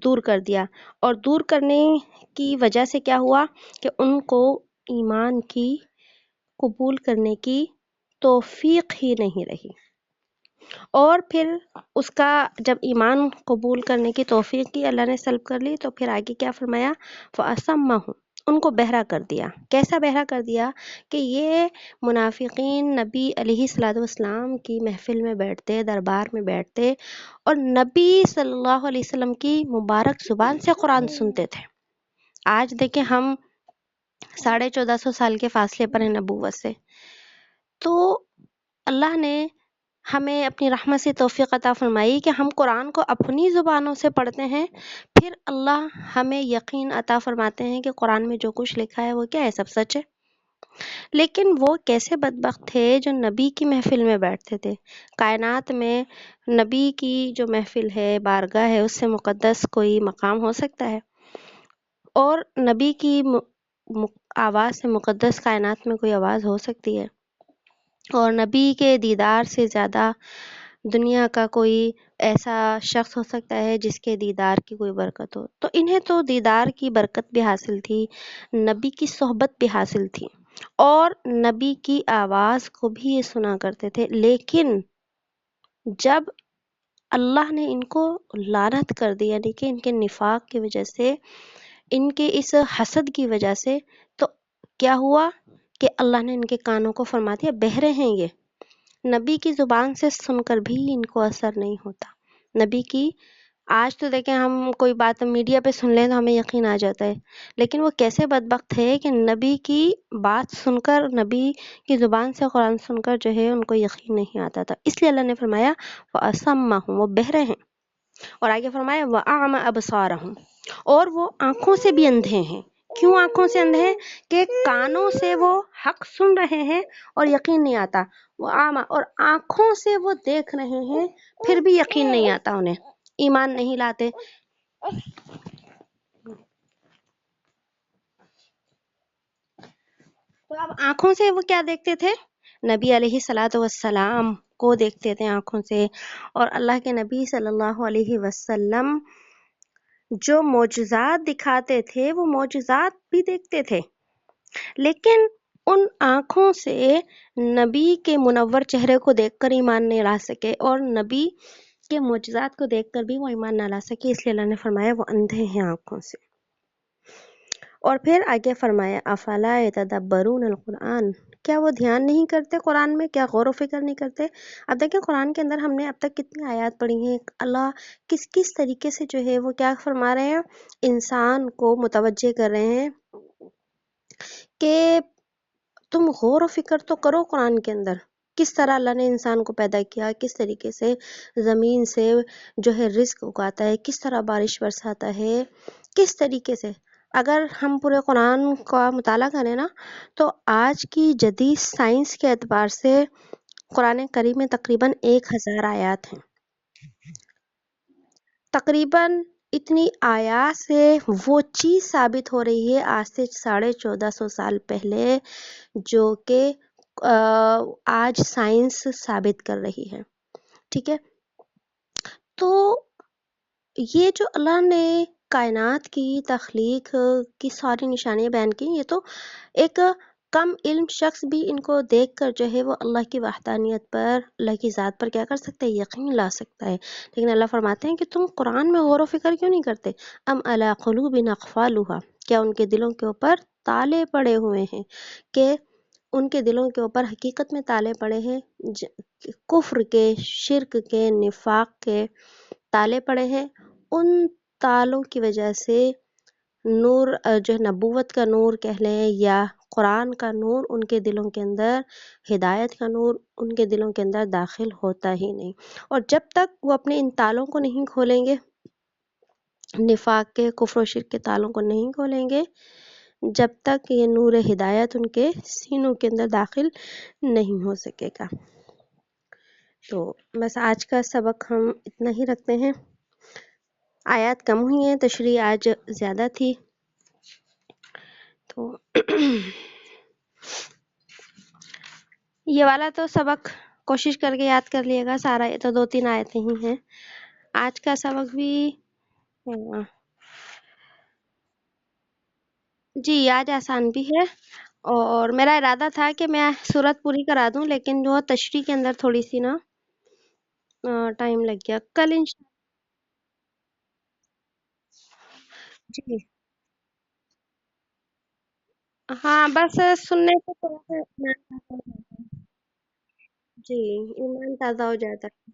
دور کر دیا، اور دور کرنے کی وجہ سے کیا ہوا کہ ان کو ایمان کی قبول کرنے کی توفیق ہی نہیں رہی۔ اور پھر اس کا جب ایمان قبول کرنے کی توفیق کی اللہ نے سلب کر لی، تو پھر آگے کیا فرمایا، فَأَصَمَّهُمْ، ان کو بہرا کر دیا۔ کیسا بہرا کر دیا کہ یہ منافقین نبی علیہ الصلوۃ والسلام کی محفل میں بیٹھتے، دربار میں بیٹھتے اور نبی صلی اللہ علیہ وسلم کی مبارک زبان سے قرآن سنتے تھے۔ آج دیکھیں ہم 1450 سال کے فاصلے پر ہیں نبوت سے، تو اللہ نے ہمیں اپنی رحمت سے توفیق عطا فرمائی کہ ہم قرآن کو اپنی زبانوں سے پڑھتے ہیں، پھر اللہ ہمیں یقین عطا فرماتے ہیں کہ قرآن میں جو کچھ لکھا ہے وہ کیا ہے، سب سچ ہے۔ لیکن وہ کیسے بدبخت تھے جو نبی کی محفل میں بیٹھتے تھے۔ کائنات میں نبی کی جو محفل ہے، بارگاہ ہے، اس سے مقدس کوئی مقام ہو سکتا ہے؟ اور نبی کی آواز سے مقدس کائنات میں کوئی آواز ہو سکتی ہے؟ اور نبی کے دیدار سے زیادہ دنیا کا کوئی ایسا شخص ہو سکتا ہے جس کے دیدار کی کوئی برکت ہو؟ تو انہیں تو دیدار کی برکت بھی حاصل تھی، نبی کی صحبت بھی حاصل تھی، اور نبی کی آواز کو بھی یہ سنا کرتے تھے۔ لیکن جب اللہ نے ان کو لعنت کر دی، یعنی کہ ان کے نفاق کی وجہ سے، ان کے اس حسد کی وجہ سے، تو کیا ہوا کہ اللہ نے ان کے کانوں کو فرما دیا بہرے ہیں، یہ نبی کی زبان سے سن کر بھی ان کو اثر نہیں ہوتا۔ نبی کی آج تو دیکھیں ہم کوئی بات میڈیا پہ سن لیں تو ہمیں یقین آ جاتا ہے، لیکن وہ کیسے بدبخت تھے کہ نبی کی بات سن کر، نبی کی زبان سے قرآن سن کر جو ہے ان کو یقین نہیں آتا تھا۔ اس لیے اللہ نے فرمایا وَأَصَمَّهُمْ، وہ بہرے ہیں، اور آگے فرمایا وَأَعْمَى أَبْصَارَهُمْ، اور وہ آنکھوں سے بھی اندھے ہیں۔ کیوں آنکھوں سے اندھے ہیں؟ کہ کانوں سے وہ حق سن رہے ہیں اور یقین نہیں آتا، وہ آما، اور آنکھوں سے وہ دیکھ رہے ہیں پھر بھی یقین نہیں آتا، انہیں ایمان نہیں لاتے۔ تو اب آنکھوں سے وہ کیا دیکھتے تھے؟ نبی علیہ الصلوۃ والسلام کو دیکھتے تھے آنکھوں سے، اور اللہ کے نبی صلی اللہ علیہ وسلم جو معجزات دکھاتے تھے وہ معجزات بھی دیکھتے تھے، لیکن ان آنکھوں سے نبی کے منور چہرے کو دیکھ کر ایمان نہیں لا سکے، اور نبی کے معجزات کو دیکھ کر بھی وہ ایمان نہ لا سکے، اس لیے اللہ نے فرمایا وہ اندھے ہیں آنکھوں سے۔ اور پھر آگے فرمایا افلا یتدبرون القرآن، کیا وہ دھیان نہیں کرتے قرآن میں، کیا غور و فکر نہیں کرتے؟ اب دیکھیں قرآن کے اندر ہم نے اب تک کتنی آیات پڑھی ہیں، اللہ کس کس طریقے سے جو ہے وہ کیا فرما رہے ہیں، انسان کو متوجہ کر رہے ہیں کہ تم غور و فکر تو کرو قرآن کے اندر، کس طرح اللہ نے انسان کو پیدا کیا، کس طریقے سے زمین سے جو ہے رزق اگاتا ہے، کس طرح بارش برساتا ہے، کس طریقے سے۔ اگر ہم پورے قرآن کا مطالعہ کریں نا، تو آج کی جدید سائنس کے اعتبار سے قرآن کریم میں تقریباً 1000 آیات ہیں۔ تقریباً اتنی آیات سے وہ چیز ثابت ہو رہی ہے آج سے 1450 سال پہلے، جو کہ آج سائنس ثابت کر رہی ہے، ٹھیک ہے؟ تو یہ جو اللہ نے کائنات کی تخلیق کی ساری نشانیاں بیان کی، یہ تو ایک کم علم شخص بھی ان کو دیکھ کر جو ہے وہ اللہ کی وحدانیت پر، اللہ کی ذات پر کیا کر سکتا ہے، یقین لا سکتا ہے۔ لیکن اللہ فرماتے ہیں کہ تم قرآن میں غور و فکر کیوں نہیں کرتے؟ ام علی قلوب اقفالها، کیا ان کے دلوں کے اوپر تالے پڑے ہوئے ہیں، کہ ان کے دلوں کے اوپر حقیقت میں تالے پڑے ہیں، کفر کے، شرک کے، نفاق کے تالے پڑے ہیں۔ ان تالوں کی وجہ سے نور جو نبوت کا نور کہہ لیں یا قرآن کا نور ان کے دلوں کے اندر، ہدایت کا نور ان کے دلوں کے اندر داخل ہوتا ہی نہیں، اور جب تک وہ اپنے ان تالوں کو نہیں کھولیں گے، نفاق کے، کفر و شرک کے تالوں کو نہیں کھولیں گے، جب تک یہ نور ہدایت ان کے سینوں کے اندر داخل نہیں ہو سکے گا۔ تو بس آج کا سبق ہم اتنا ہی رکھتے ہیں، آیات کم ہوئی ہیں، تشریح آج زیادہ تھی، تو یہ والا تو سبق کوشش کر کے یاد کر لیے گا سارا، یہ تو 2-3 آیتیں ہی ہیں۔ آج کا سبق بھی جی آج آسان بھی ہے، اور میرا ارادہ تھا کہ میں سورت پوری کرا دوں، لیکن جو تشریح کے اندر تھوڑی سی نا ٹائم لگ گیا کل جی ہاں بس سننے سے تھوڑا سا ایمان تازہ ہو جاتا ہے۔ جی ایمان تازہ ہو جاتا ہے۔